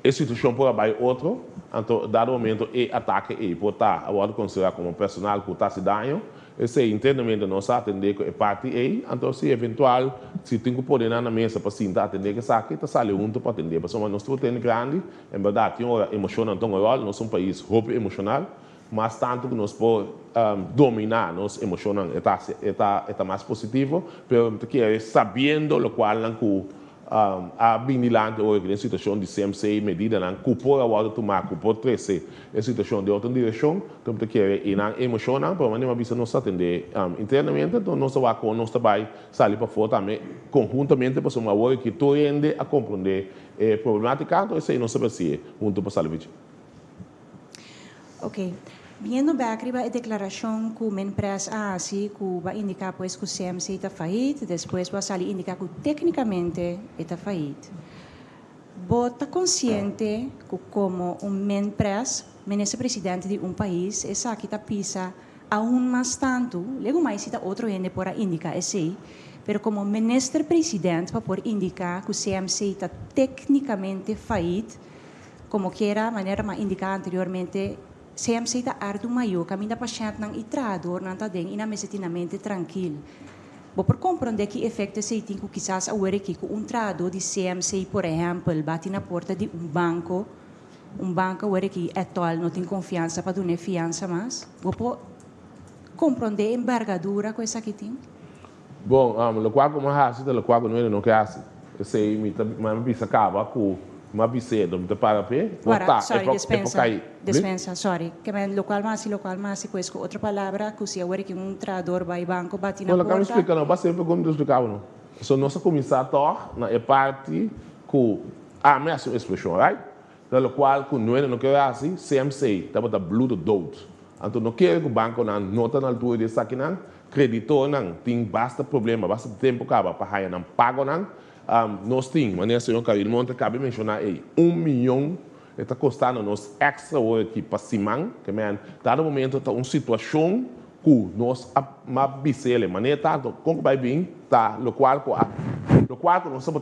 a situação por abaixo outro, então, dado momento, e ataque e botar, agora considerar como personal que está se dano, esse internamente não se atender com a parte e, então, se eventual, se tem que poder na mesa para sim atender que saque, está sale junto para atender, mas nós estamos tendo grande, em verdade, tem uma emoção então rol, nós somos um país roubo emocional, mas tanto que nós podemos dominar nossa emoção, está mais positivo, mas que sabendo o qual não a vinilante ou em situação de CMC medida não cupou a hora tomar cupou crescer em situação de outra direção então que é na emoção não para maneira visa nós atender internamente então nós vai com nós vai sair para fora também conjuntamente para uma hora que tu ende a compreender problemática então isso não se precisa junto para sair. Ok. Viendo back a declaração que o empresa assim que vai indicar pues que o CMC está feito, depois vai sair indicar que tecnicamente está feito. Você está consciente que como empresa, ministro presidente de país, essa aqui está pisa aún mais tanto, logo mais está outro ende para indicar esse, pero como ministro presidente para por indicar que o CMC está tecnicamente feito, como que era a maneira mais indicar anteriormente. CMC está ardu maior, caminho paciente não e trador não está dentro e na mesetinamente tranquilo. Vou por compreender que efeito se tem que quizás agora que trador de CMC, por exemplo, bate na porta de banco agora que é atual não tem confiança para dar fiança mais. Vou por compreender a envergadura com essa que tem. Bom, o qual como assim, o qual não quer assim. Eu sei, mas me pisa acaba com uma bicedo, me para pé. Agora, sorry, dispensa, sorry. Que é local mais, pois com outra palavra, que se agora que trador vai banco bate na porta. Não, explica não, basta sempre como explicar não. So nossa comissária na é parte que a mesma expressão, right? Pelo qual que não quer assim, CMC, tá bota blue do dot. Então não quer que o banco não nota na altura de saque não, creditor não tem basta problema, basta tempo acaba para raia não pago não. Nós temos, mas o senhor Carlos Monte acaba de mencionar aí, 1 milhão está custando nos extra hoje aqui para Simão, que é, dado momento está uma situação que nós abisele, mas nem tanto, como vai vir, tá, o qual que nós estamos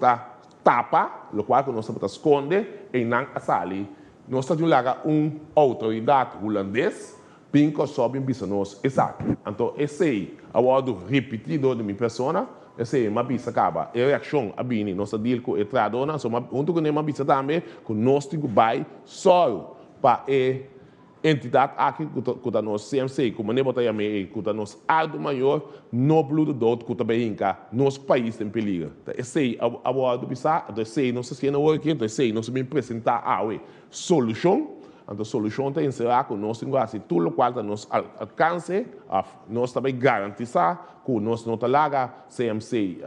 tapa, o qual que nós estamos esconde, e não sali. Nós estamos lá uma autoridade holandesa, pinco sobe em business, exato. Então, esse é o repetido de minha persona, esse é uma bisa acaba. A reação a bini, nós deal com o trador, nós junto com uma bisa também, que nós temos que vai só para a entidade aqui que está no CMC, como nem botar que está nos alto maior, no blue do outro que também inca, nos país em perigo. Esse é a do bisa, esse não se esquece no aqui, esse não se me apresentar a solução. Então, a solução está encerrada com nós, assim, tudo o qual nos alcance, nós também garantizar que nós não larga CMC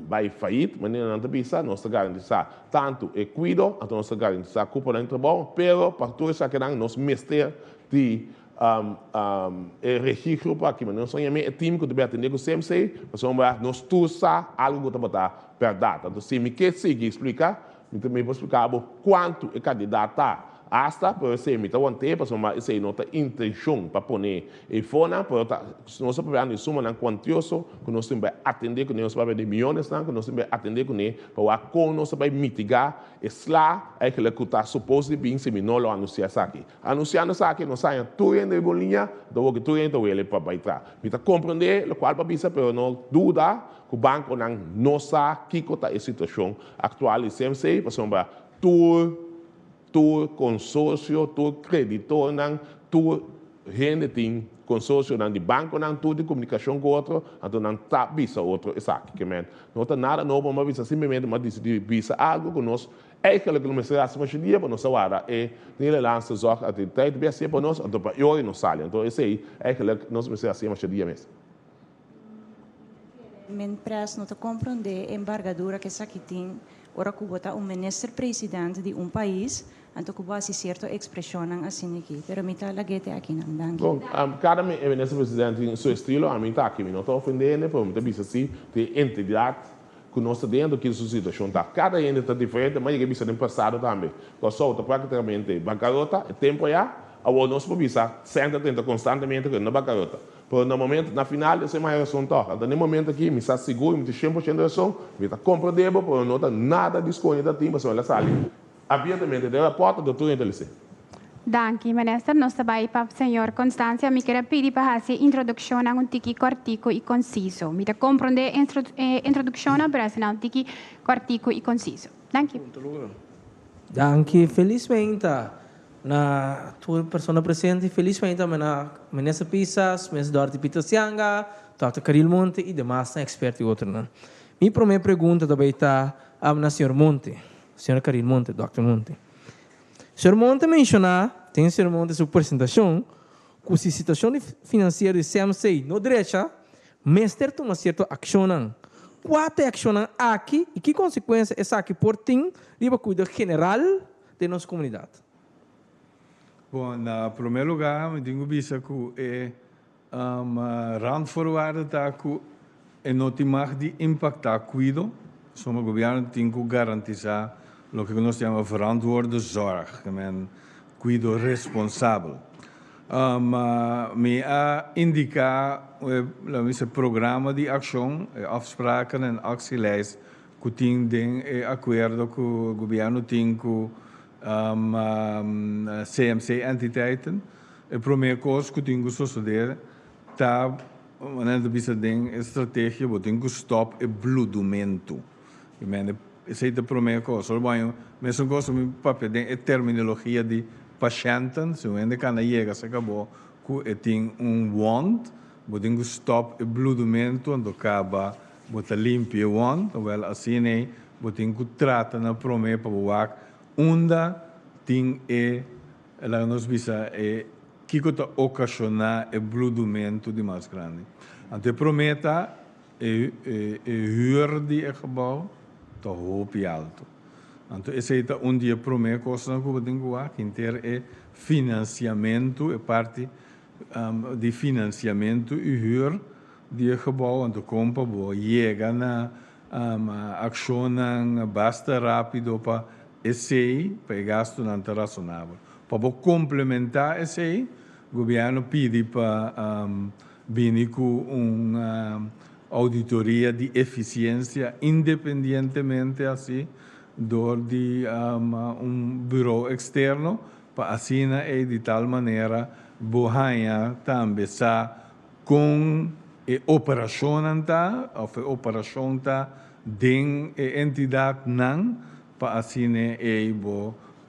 vai falir, mas não está nós garantizar tanto o cuidado, então nós garantizar que o trabalho, mas para tudo isso que nós mestre de registro para que nós somos o time que deve atender com o CMC, nós todos algo que está verdade. Então, se me quer seguir explicar, eu também vou explicar quanto é candidato hasta por esse mito ontem para somar esse nota intenção para pôr e fona para nós trabalhando em suma não quantioso que nós temos atender com nós para de milhões não que nós temos atender com ele para com nós para mitigar lá é que ele está suposto bem se não lo anunciar aqui anunciando aqui nós saímos tudo em bolinha do que tudo então ele para baixar me compreender o qual para bisa pero não dúvida que o banco não sabe que está a situação atual e CMC para somar tu consórcio, tu creditor, tu gente tem consórcio de banco, tu de comunicação com outro, então não está visa outro, exato, que não está nada novo, mas visa simplesmente mas decidir visa algo que nós é que nós será mais dia para nós agora e nele lança só a ter bem ser para nós, então para hoje não sai, então esse aí é que nós será mais dia mesmo. Empresa não está compreender a envergadura que essa aqui tem, ora que bota ministro presidente de país. Então, que você certa expressão assim aqui, pero me está laguete aqui não dá. Bom, cada ministro presidente em seu estilo, a mim está aqui, não estou ofendendo, porque me está assim, de entidade que nós estamos dentro que sua situação está. Cada ente está diferente, mas é que no passado também. Porque só está praticamente bancarrota, é tempo já, agora nós podemos sempre constantemente na bancarrota. Pero no momento, na final, essa é uma razão toca. Então, no momento aqui, me está seguro, me está 100% de razão, me está compreendendo, porque não está nada disponível da timba, só ela sai. abertamente della porta do tuo interesse. Danke, minister. Nós também para o senhor Constância, me quero pedir para fazer introdução a tiki cortico e conciso. Me compreender introdução para um tiki cortico e conciso. Danke. Danke, felizmente na tua persona presente, felizmente na Menessa Pisas, Menessa Dorothy Peter Sianga, Dr. Caril Monte e demais expertos e outros. Minha primeira pergunta também está a Sr. Monte, Sr. Caril Monte, Dr. Monte. Sr. Monte mencionou, tem Sr. Monte sua apresentação, que a situação financeira de CMC no direita, mas ter uma certa ação. Qual é a ação aqui e que consequência essa aqui por tem para cuidar general de nossa comunidade? Bom, na primeiro lugar, eu digo que é randvoorwaarde que é não tem mais de impactar cuido, sommige governo tem que garantizar o que nós chamamos verantwoorde zorg, cuido responsável. Me indicar o programa de ação, afspraken en actielijst, que tem de acordo que o governo tem com CMC-entiteiten. A primeira coisa que tem que suceder está na estratégia, que tem que stop o bloedumento. Essa é a primeira coisa. Mas uma coisa que papel é a terminologia de pacienten, se ainda kan chega se acabou que tem wond, tem que stop o bloedumento, quando acaba bota limpia o wond, well assim é, tem que tratar na primeira para o onde tem ela nos visa que ocasiona o bloedumento de mais grande. Então prometa huur de gebouw te hoog e alto. Então essa é a dia primeira coisa que eu tenho que ter é financiamento, é parte de financiamento e huur de gebouw. Então compra chega na ação basta rápido para esse para gasto não razonável. Para complementar esse, o governo pede para vir com uma auditoria de eficiência independentemente assim de bureau externo para assim de tal maneira bohanha também com a operação de entidade não para assim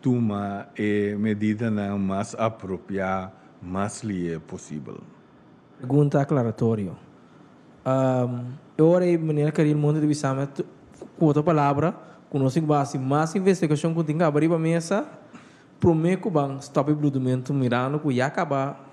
tomar a medida mais apropriada, mais livre possível. Pergunta aclaratória. Eu orei maneira que ele monte de visão com outra palavra, conosco base mais investigação que tem que abrir a mesa, prometo que vão stop o bloedumento mirando que já acabar.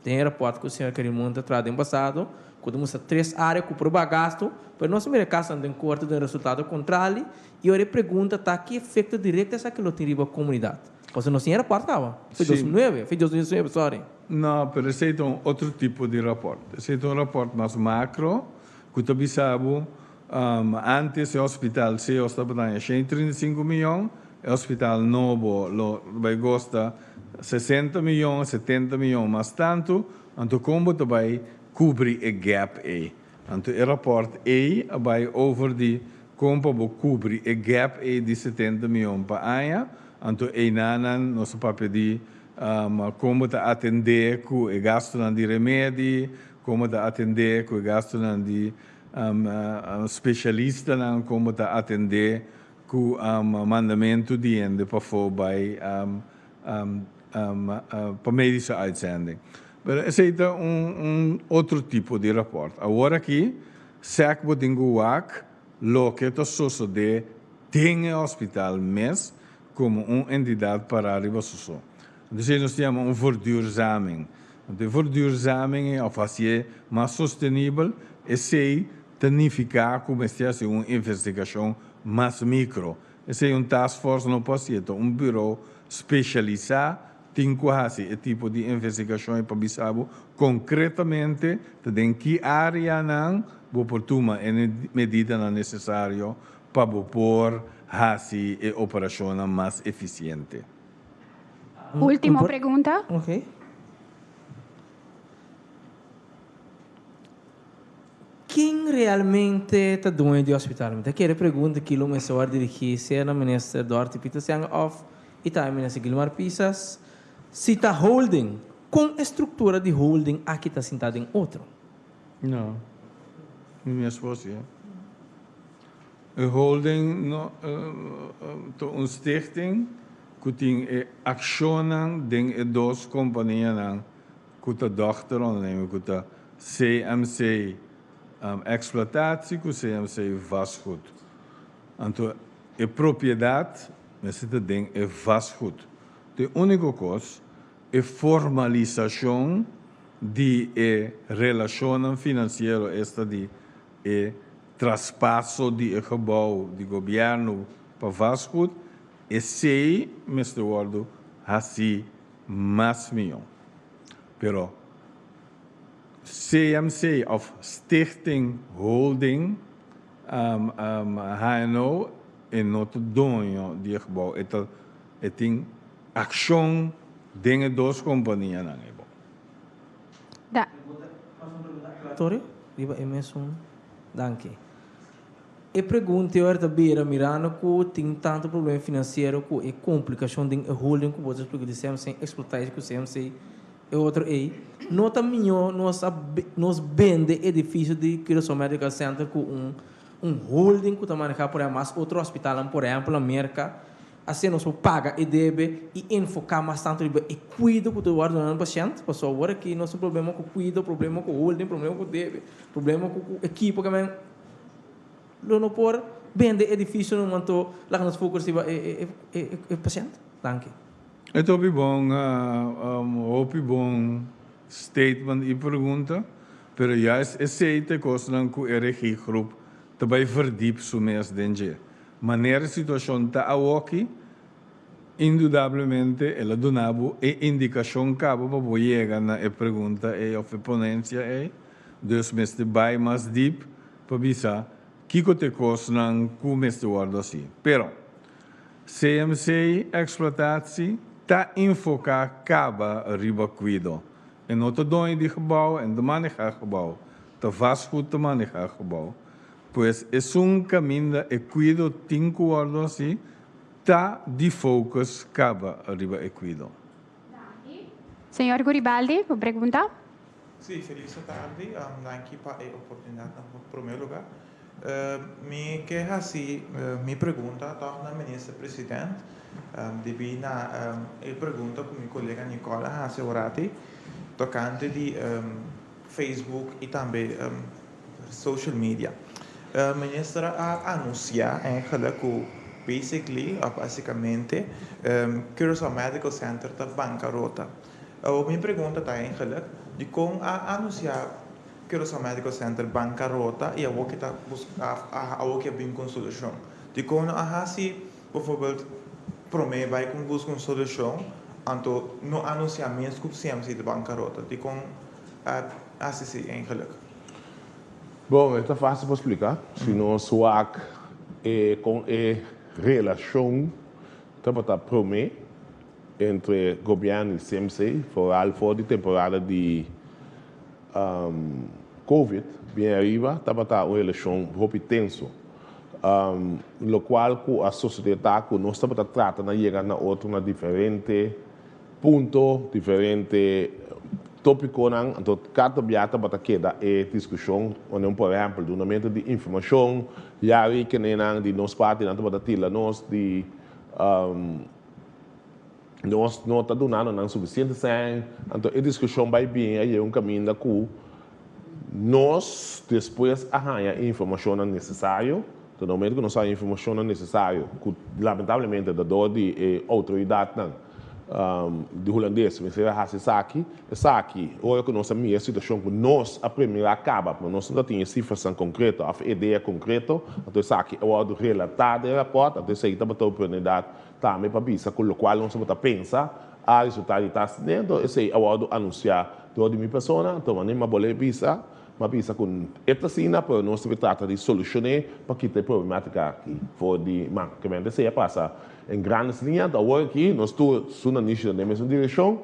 Tem aeroporto que o senhor Caril Monte traz no passado, que temos 3 áreas que prova gasto, mas nós me recasam de corte do resultado contrário, e eu pergunta tá que efeito direto essa que lo tem a comunidade. Porque não tinha aeroporto acaba. Foi 2009, foi 2009, sorry. Não, mas esse é outro tipo de raporte. Esse é raporte mais macro, que também sabe, antes o hospital se estava dando 135 milhões, o hospital novo vai gostar 60 milhões, 70 milhões, mas tanto, então como vai cobrir o gap aí. Então o raporte vai over de como vai cobrir o gap aí de 70 milhões para ano, então nosso papel de como atender com o gasto de remédio, como atender com o gasto de especialista, como atender com o mandamento de ende para fora para medische uitzending. Maar esse é outro tipo de rapport. Agora aqui, se que tem o que está sucedendo tem hospital mes como uma entidade para arriba sucesso. Então nós temos verduurzaming. De verduurzaming é fazer mais sustentável e se tanificar como se fosse uma investigação mais micro. Esse é task force no paciente, bureau especializado tem que fazer esse tipo de investigação para saber concretamente em que área não vou tomar a medida necessária para fazer a operação mais eficiente. Última pergunta. Ok. Que quem realmente está dono de hospital? Eu quero perguntar que o meu dirigir se é o ministro Duarte Petersianga of e também o ministro Guilherme Pisas, se está holding, com a estrutura de holding aqui está sentado em outro. Não. Minha esposa, holding, een stichting, que tem accionam de duas companhias, que a dochter ondernemen, que a CMC exploitatie, que a CMC vastgoed. Então, a propriedade, mas esse ding é vastgoed. De única coisa é formalização de relação financeira, esta de traspasso de gebouw de governo para vastgoed, e sei, Mr. Waldo, assim, mais milhão. Pero, CMC of Stichting Holding, HNO, é not dono de gebouw. É tem ação de duas companhias. Da. Torre, riba Emerson, danke. E pergunta eu também mirando que tem tanto problema financeiro que é complicação de holding que você explica de CMC explotar que CMC é outro aí. Nota melhor nós vende edifício de Kiraso Medical Center com holding que também manejar por mais outro hospital por exemplo na América assim nós paga e deve e enfocar mais tanto e cuida que tu guarda no paciente para só agora que nosso problema com cuida problema com holding problema com deve problema com equipe também não por vende edifício no momento lá que nós focamos é paciente. Danke. É bom statement e pergunta, pero juist aceita coisa que o RG Group também verdiep so mês dentro. Maneira situação está aqui, indudablemente ela donava e indicação cabo para chegar na pergunta e a ponência é, dus mês de vai mais deep para visar que te coisa não começa a guardar assim. Pero CMC exploitatie está enfocada caba riba cuido. En não te dono de gebouw en de manejar gebouw. Te vastgoed te manejar gebouw. Pues es caminho e cuido tinco guardo assim, tá de focus caba riba e cuido. Senhor Guribaldi, uma pergunta? Sim, feliz tarde. Danke para a oportunidade em primeiro lugar. Me queja assim, me pergunta, torna a ministra presidente, devi na pergunta com meu colega Nicola Hasseurati, tocante de Facebook e também social media. A ministra anuncia que basicamente Curaçao Medical Center está bancarrota. A minha pergunta está de como anunciar Curaçao Medical Center bancarrota e a que está buscando bem com solução. De como se, por favor, promete vai com buscar solução, então não anunciar mesmo que CMC de bancarrota. De como assim eigenlijk. Bom, é fácil para explicar. Se nós suak com a relação que promete entre o governo e o CMC, for a temporada de Covid, bem arriba, estava uma relação muito tensa. No qual a sociedade nós estamos tratando de chegar na outra, na diferente ponto, diferente tópico, então cada biata bata queda é discussão, onde por exemplo, do momento de informação, já vi que nem de nós parte, não bata tila nós de nós não está dando não suficiente sem, então a discussão vai bem aí é caminho da cu nós depois arranha a informação necessária, no momento que nós a informação necessária, lamentavelmente da dor de autoridade de holandês, mas é aqui, olha que nós a minha situação que nós a primeira acaba, mas nós não temos cifras concretas, a ideia concreta, então isso aqui é o relatado do rapporto, então isso aí está para a oportunidade também para pensar, com o qual nós vamos pensar a resultado está dentro, isso aí é o anunciar toda minha pessoa, então nem uma boleia pensar, mas pensa com esta cena para nós tratar de solucionar para que tem problemática aqui, for de mancamento se passa em grandes linhas, da hora que nós estamos na nicho da mesma direção,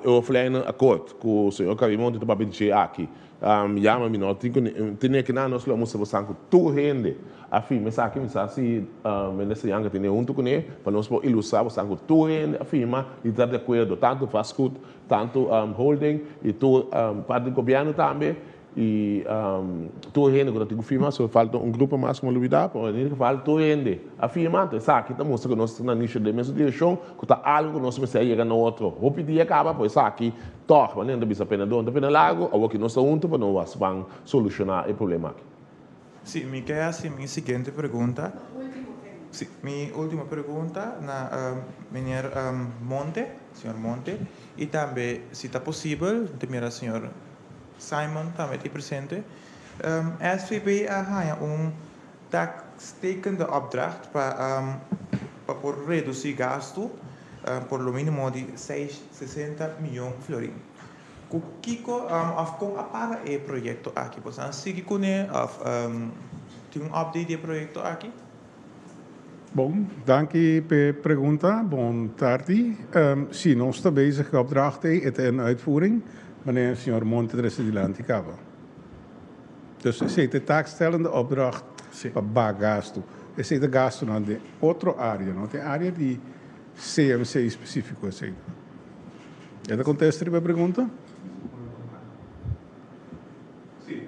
eu falei em acordo com o senhor Carimonte do papel de aqui, chama me não tem que nós vamos fazer com tudo rende, a fim mas aqui mas assim, nesse ano tem junto com ele para nós poder ilustrar você com tudo rende, a firma e está de acordo tanto fast food, tanto holding e tudo parte do governo também e tudo rende quando tem firma só falta grupo mais como novidade para ele falta tudo rende a firma então sabe que estamos que nós na nicho da mesma direção que está algo nós me sai chegando outro hope dia acaba pois aqui toch mas não bisa pena doon pena lago ou que nós juntos para nós vamos solucionar o problema aqui. Sim, me queda assim minha seguinte pergunta. Sim, minha última pergunta na senhor Monte e também se está possível também senhor Simon também é presente. SVB heeft takstekende opdracht para reduzir gasto por lo mínimo de 60 miljoen florin. Kiko afkom apara e proyecto aqui, pues sigue com ele tem update de proyecto aqui? Bom, dank per pergunta. Bon tardi. Sim, nós estamos bezig op opdrachten en uitvoering. Wanneer de senhor Monte de Residente Cava. Dus is het de taakstellende opdracht para gasto. Is het de gasto naar de outra área, não? De área de CMC específico, assim. É da contexto de pergunta? Sim,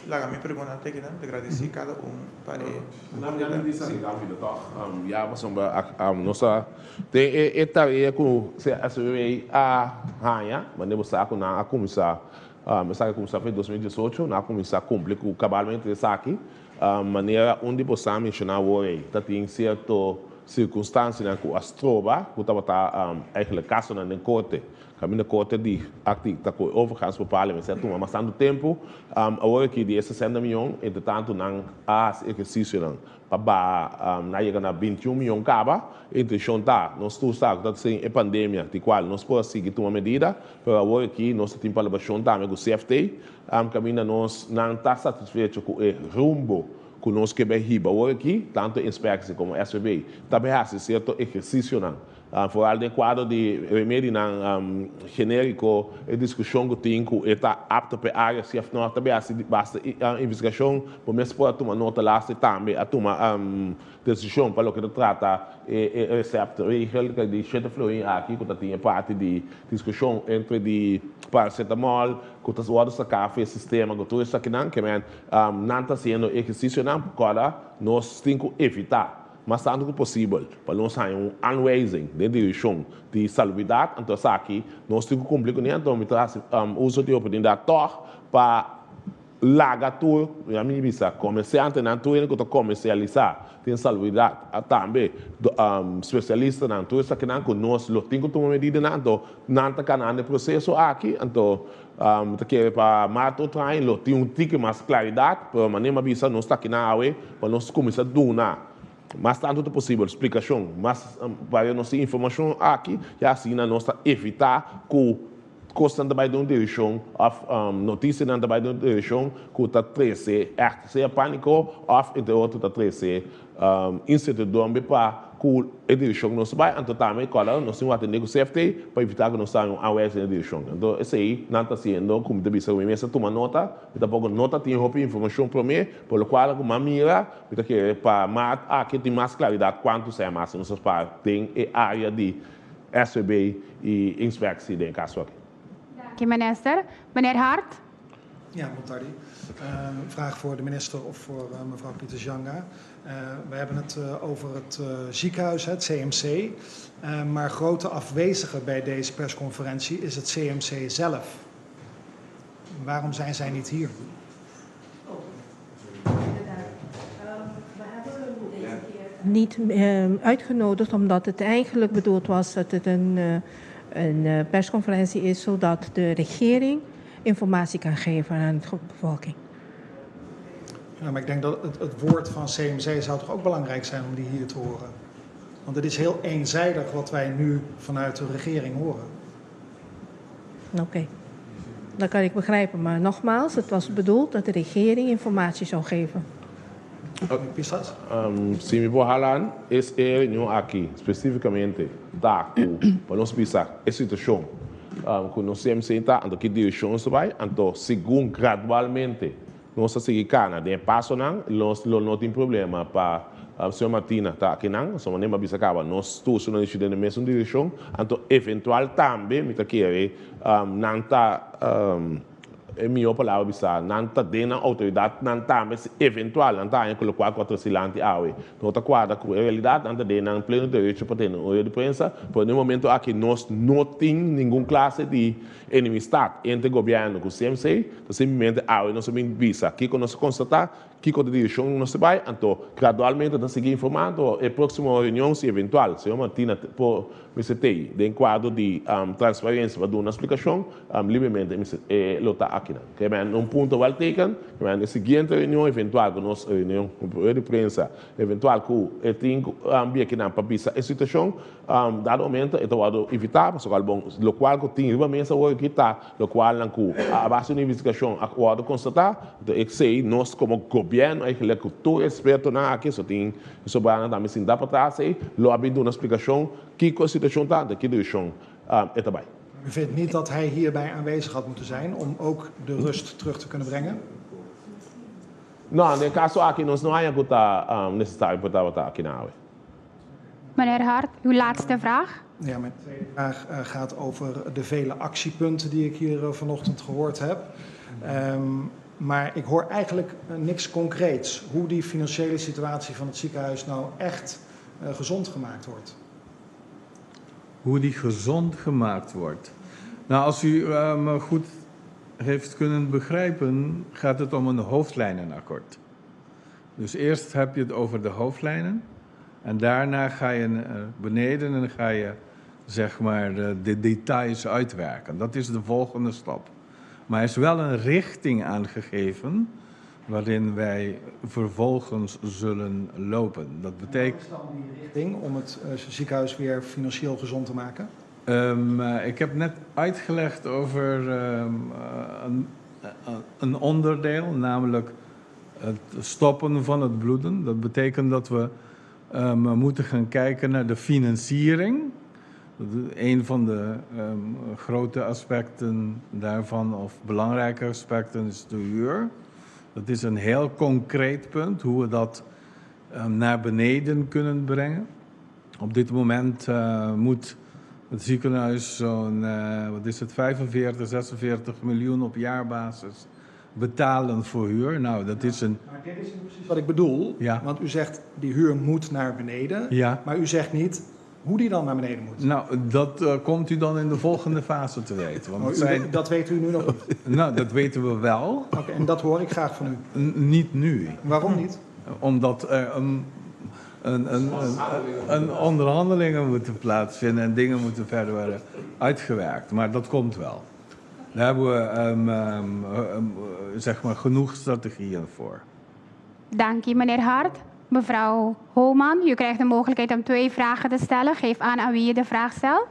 la minha pergunta é que não, agradecer cada para ja, mas nossa tem etaria com se assume a raia, mas nem você com na começar mas sabe começar foi 2018, na começar cumprir com o cabalmente desse aqui, maneira onde você mencionar hoje, tá tem certo circunstância na que as trova, que estava eigenlijk caso na corte, caminho corte de aqui tá com overgangs bepalen, mas certo, mas tanto tempo, agora que de 60 milhões, entretanto não as exercício não, para na chega na 21 milhões caba, entre juntar, nós tu sabe que tem a pandemia, de qual nós podemos seguir uma medida, para agora que nós temos para juntar com o CFT, caminho nós não está satisfeito com o rumbo conosco que berriba hoje aqui, tanto inspecção como SVB, também há certo exercício não. For adequado de remédio não genérico, a discussão que tem que está apto para a área, se não também há basta investigação, por mesmo pode tomar nota lá, se também a tomar decisão para o que trata o receptor, que de cheio de fluir aqui, que tem parte de discussão entre de paracetamol, que as outras café sistema, que tudo isso aqui não, que não está sendo exercício não, porque nós temos que evitar. Mas tanto que possível, para nós ter unraising de direção de salubridade, então aqui nós temos que cumprir com isso, então uso de oportunidade para largar tudo, a minha vista, comerciante não tudo que comercializar, tem salubridade, também especialista não tudo isso que não conosco, temos que tomar medida não está canal processo aqui, então que para matar o treino, tem tique mais claridade, para maneira vista nós está aqui na área, para nós começar a donar. Mas tanto possível explicação, mas para nós ter informação aqui, e assim nós evitar que constante também de uma direção, notícia também de uma direção que está trazer, seja pânico, ou entre outros está trazer incertidumbre para que a direção que nós vai, então também quando nós temos que atender com o CFT para evitar que nós tenhamos a web na direção. Então isso aí não está sendo como deve ser, mas toma nota, e tampouco nota tem informação para mim, pelo qual uma mira, para aqui tem mais claridade quanto se é mais, nós para tem a área de SVB e inspectie de caso aqui. Dank minister. Meneer Hart. Ja, boa tarde. Vraag voor de minister of voor mevrouw Pieter-Janga. We hebben het over het ziekenhuis, het CMC. Maar grote afwezige bij deze persconferentie is het CMC zelf. Waarom zijn zij niet hier? Niet uitgenodigd omdat het eigenlijk bedoeld was dat het een persconferentie is zodat de regering informatie kan geven aan de bevolking. Ja, maar ik denk dat het woord van CMC zou toch ook belangrijk zijn om die hier te horen. Want het is heel eenzijdig wat wij nu vanuit de regering horen. Oké. dat kan ik begrijpen. Maar nogmaals, het was bedoeld dat de regering informatie zou geven. Simi Bohalan es reunião aqui, especificamente, da para nós pensar a situação. Com nós temos sentar, então que direção se vai, então segundo gradualmente nós seguir cana, de passo não tem problema para a senhora Martina tá aqui não, só nem mais acaba, nós todos não decidimos na mesma direção, então eventual também, me tá querendo, não tá é minha palavra bisa nanta dena autoridade nanta mas eventual nanta em colocar quatro silante awe nota quadra com realidade nanta dena em pleno direito para ter no de prensa por no momento aqui nós não tem nenhuma classe de enemistade entre governo com CMC então simplesmente awe nós também bisa aqui quando nós constatar que com a direção não se vai então gradualmente nós seguir informando a próxima reunião se eventual se uma Martina por MCTI de quadro de transparência vai dar uma explicação livremente lota aqui que é um ponto vale teken que é a seguinte reunião eventual com nossa reunião de prensa eventual que tem aqui na papisa a situação dado momento então vou evitar porque bom lo qual que tem realmente o que está lo qual não a base de investigação vou constatar eu sei nós como governo eigenlijk todo experto na aqui só tem sobrando também sim dá para trás aí lo abrindo uma explicação que a situação está daqui do chão é também. U vindt niet dat hij hierbij aanwezig had moeten zijn om ook de rust terug te kunnen brengen? Não, no caso aqui nós não há que necessário para estar aqui na Meneer Hart, uw laatste vraag. Ja, mijn tweede vraag gaat over de vele actiepunten die ik hier vanochtend gehoord heb. Maar ik hoor eigenlijk niks concreets. Hoe die financiële situatie van het ziekenhuis nou echt gezond gemaakt wordt. Hoe die gezond gemaakt wordt. Nou, als u me goed heeft kunnen begrijpen, gaat het om een hoofdlijnenakkoord. Dus eerst heb je het over de hoofdlijnen en daarna ga je beneden en ga je zeg maar de details uitwerken. Dat is de volgende stap. Maar er is wel een richting aangegeven waarin wij vervolgens zullen lopen. Dat betekent... Wat is dan die richting om het ziekenhuis weer financieel gezond te maken? Ik heb net uitgelegd over een onderdeel, namelijk het stoppen van het bloeden. Dat betekent dat we moeten gaan kijken naar de financiering. Een van de grote aspecten daarvan, of belangrijke aspecten, is de huur. Dat is een heel concreet punt, hoe we dat naar beneden kunnen brengen. Op dit moment moet het ziekenhuis zo'n 45, 46 miljoen op jaarbasis betalen voor huur. Nou, dat is een... Maar dit is precies wat ik bedoel. Ja. Want u zegt, die huur moet naar beneden. Ja. Maar u zegt niet hoe die dan naar beneden moet. Nou, dat komt u dan in de volgende fase te weten. Want dat weet u nu nog niet? Nou, dat weten we wel. Oké, en dat hoor ik graag van u. Niet nu. Waarom niet? Omdat er een onderhandelingen moeten plaatsvinden en dingen moeten verder worden uitgewerkt. Maar dat komt wel. Daar hebben we zeg maar genoeg strategieën voor. Dank u, meneer Hart. Mevrouw Holman, u krijgt de mogelijkheid om 2 vragen te stellen. Geef aan wie je de vraag stelt.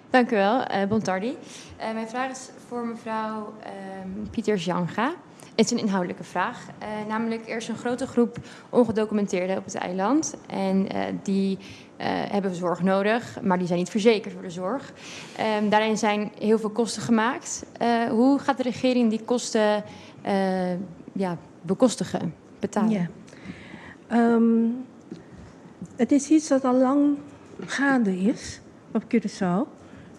Dank u wel, Bontardi. Mijn vraag is voor mevrouw Pieter Janga. Het is een inhoudelijke vraag. Namelijk, er is een grote groep ongedocumenteerden op het eiland. En die hebben zorg nodig, maar die zijn niet verzekerd voor de zorg. Daarin zijn heel veel kosten gemaakt. Hoe gaat de regering die kosten bekostigen, betalen? Ja. Het is iets dat al lang gaande is op Curaçao.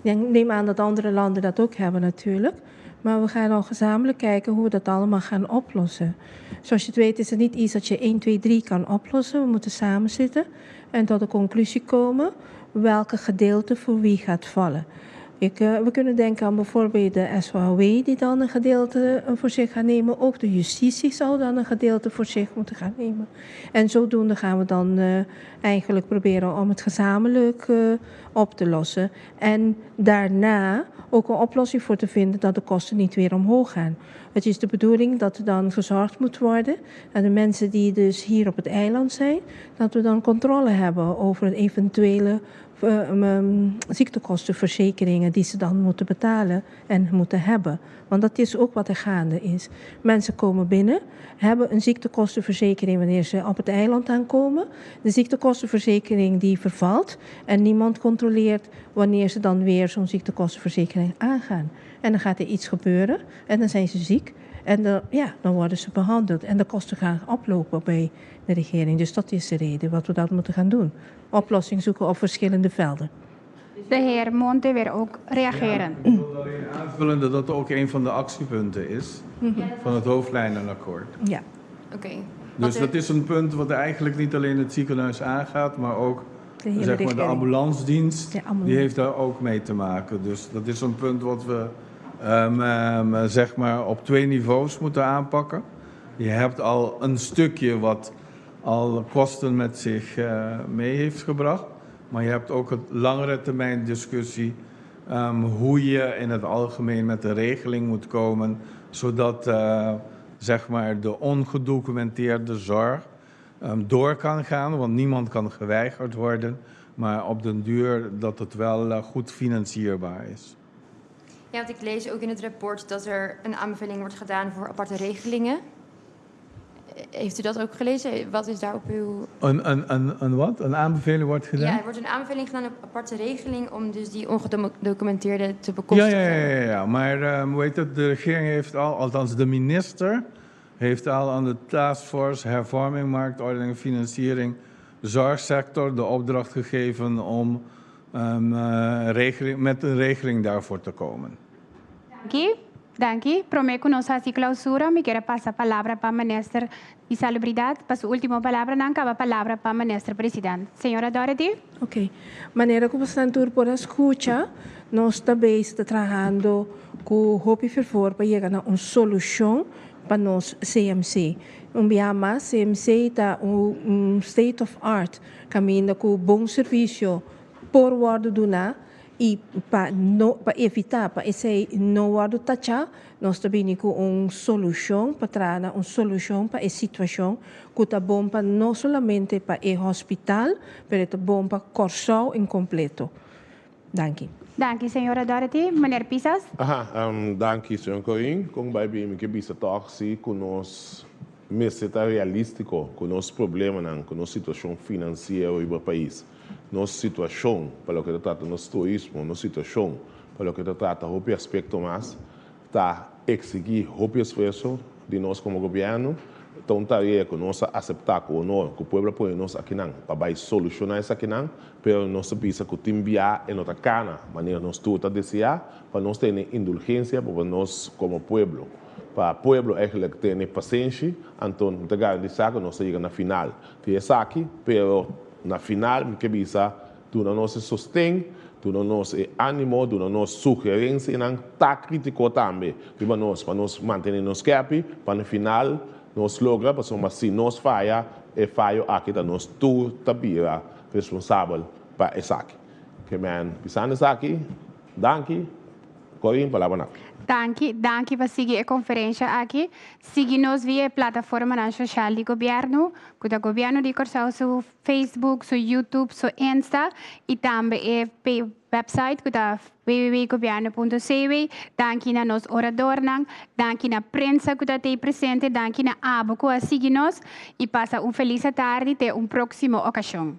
Ik neem aan dat andere landen dat ook hebben natuurlijk. Maar we gaan al gezamenlijk kijken hoe we dat allemaal gaan oplossen. Zoals je het weet is het niet iets dat je 1, 2, 3 kan oplossen. We moeten samen zitten en tot de conclusie komen welke gedeelte voor wie gaat vallen. We kunnen denken aan bijvoorbeeld de SWW die dan een gedeelte voor zich gaat nemen. Ook de justitie zal dan een gedeelte voor zich moeten gaan nemen. En zodoende gaan we dan eigenlijk proberen om het gezamenlijk op te lossen. En daarna ook een oplossing voor te vinden dat de kosten niet weer omhoog gaan. Het is de bedoeling dat er dan gezorgd moet worden en de mensen die dus hier op het eiland zijn, dat we dan controle hebben over eventuele ziektekostenverzekeringen die ze dan moeten betalen en moeten hebben. Want dat is ook wat er gaande is. Mensen komen binnen, hebben een ziektekostenverzekering wanneer ze op het eiland aankomen. De ziektekostenverzekering die vervalt en niemand controleert wanneer ze dan weer zo'n ziektekostenverzekering aangaan. En dan gaat er iets gebeuren en dan zijn ze ziek. En dan worden ze behandeld en de kosten gaan oplopen bij de regering. Dus dat is de reden wat we dat moeten gaan doen. Oplossing zoeken op verschillende velden. De heer Monte wil ook reageren. Ja, ik wil alleen aanvullen dat dat ook een van de actiepunten is van het hoofdlijnenakkoord. Ja. Oké. Dus dat is een punt wat eigenlijk niet alleen het ziekenhuis aangaat, maar ook zeg maar, de ambulancedienst, die heeft daar ook mee te maken. Dus dat is een punt wat we zeg maar op 2 niveaus moeten aanpakken. Je hebt al een stukje wat al kosten met zich mee heeft gebracht. Maar je hebt ook het langere termijn discussie hoe je in het algemeen met de regeling moet komen, zodat zeg maar de ongedocumenteerde zorg door kan gaan, want niemand kan geweigerd worden, maar op den duur dat het wel goed financierbaar is. Ja, want ik lees ook in het rapport dat er een aanbeveling wordt gedaan voor aparte regelingen. Heeft u dat ook gelezen? Wat is daar op uw... Een wat? Een aanbeveling wordt gedaan? Ja, er wordt een aanbeveling gedaan op aparte regeling om dus die ongedocumenteerde te bekostigen. Ja. Maar hoe heet het? De regering heeft al, althans de minister, heeft al aan de taskforce hervorming, marktordening en financiering, de zorgsector de opdracht gegeven om met een regeling daarvoor te komen. Dank u. Prometo nos así clausura. Me quiere pasar palabra para minister de Salubridad. Para su última palabra, dan acaba palabra para minister presidente. Señora Dorothy. Ok. Maneira como están tur por escucha, nós também está trabalhando com o Hopi Fervor para chegar a uma solução para nós CMC. Biama CMC está state of art, caminho com bom serviço por ordem do na. E para evitar, para esse não há do taxa, nós também com uma solução para trazer uma solução para essa situação que está bom para não somente para o hospital, mas está bom para o corso incompleto. Dank u. Dank u, senhora Dorothy. Meneer Pisas. Dank u, senhor Corinne. Como vai bem, que bisa toxi com nós, mas está realístico com nosso problema, com nossa situação financeira do país. Nossa situação, para o que trata nosso turismo, nossa situação, para o que trata o aspecto mais, está exigir o esforço de nós como governo, então tarefa que nós aceitar que o povo põe nós aqui não, para solucionar isso aqui não, mas nós precisa que te enviar em outra cana, maneira nós tudo desejar, para nós ter indulgência para nós como povo. Para o povo eigenlijk ter paciência, então te garantir que nós chegamos na final. Tem isso aqui, mas na final, que bisa, tu não nos sustém, tu não nos ânimo, tu não nos sugerência, e não tá crítico também. Para nós manter nos cap, para no final, nós logra, para somos assim, nós falha, e falho aqui, da nós tu tabira responsável para isso aqui. Que man, pisando isso aqui, danke, Corinne, palavra na. Dank u para seguir a conferência aqui. Siga-nos via plataforma social do governo, que o governo de Corsão, seu Facebook, seu YouTube, seu Insta, e também a website, que é www.governo.cw. Dank na nos orador, dank na prensa que está presente, dank na abo que siga-nos e passa feliz tarde até próxima ocasião.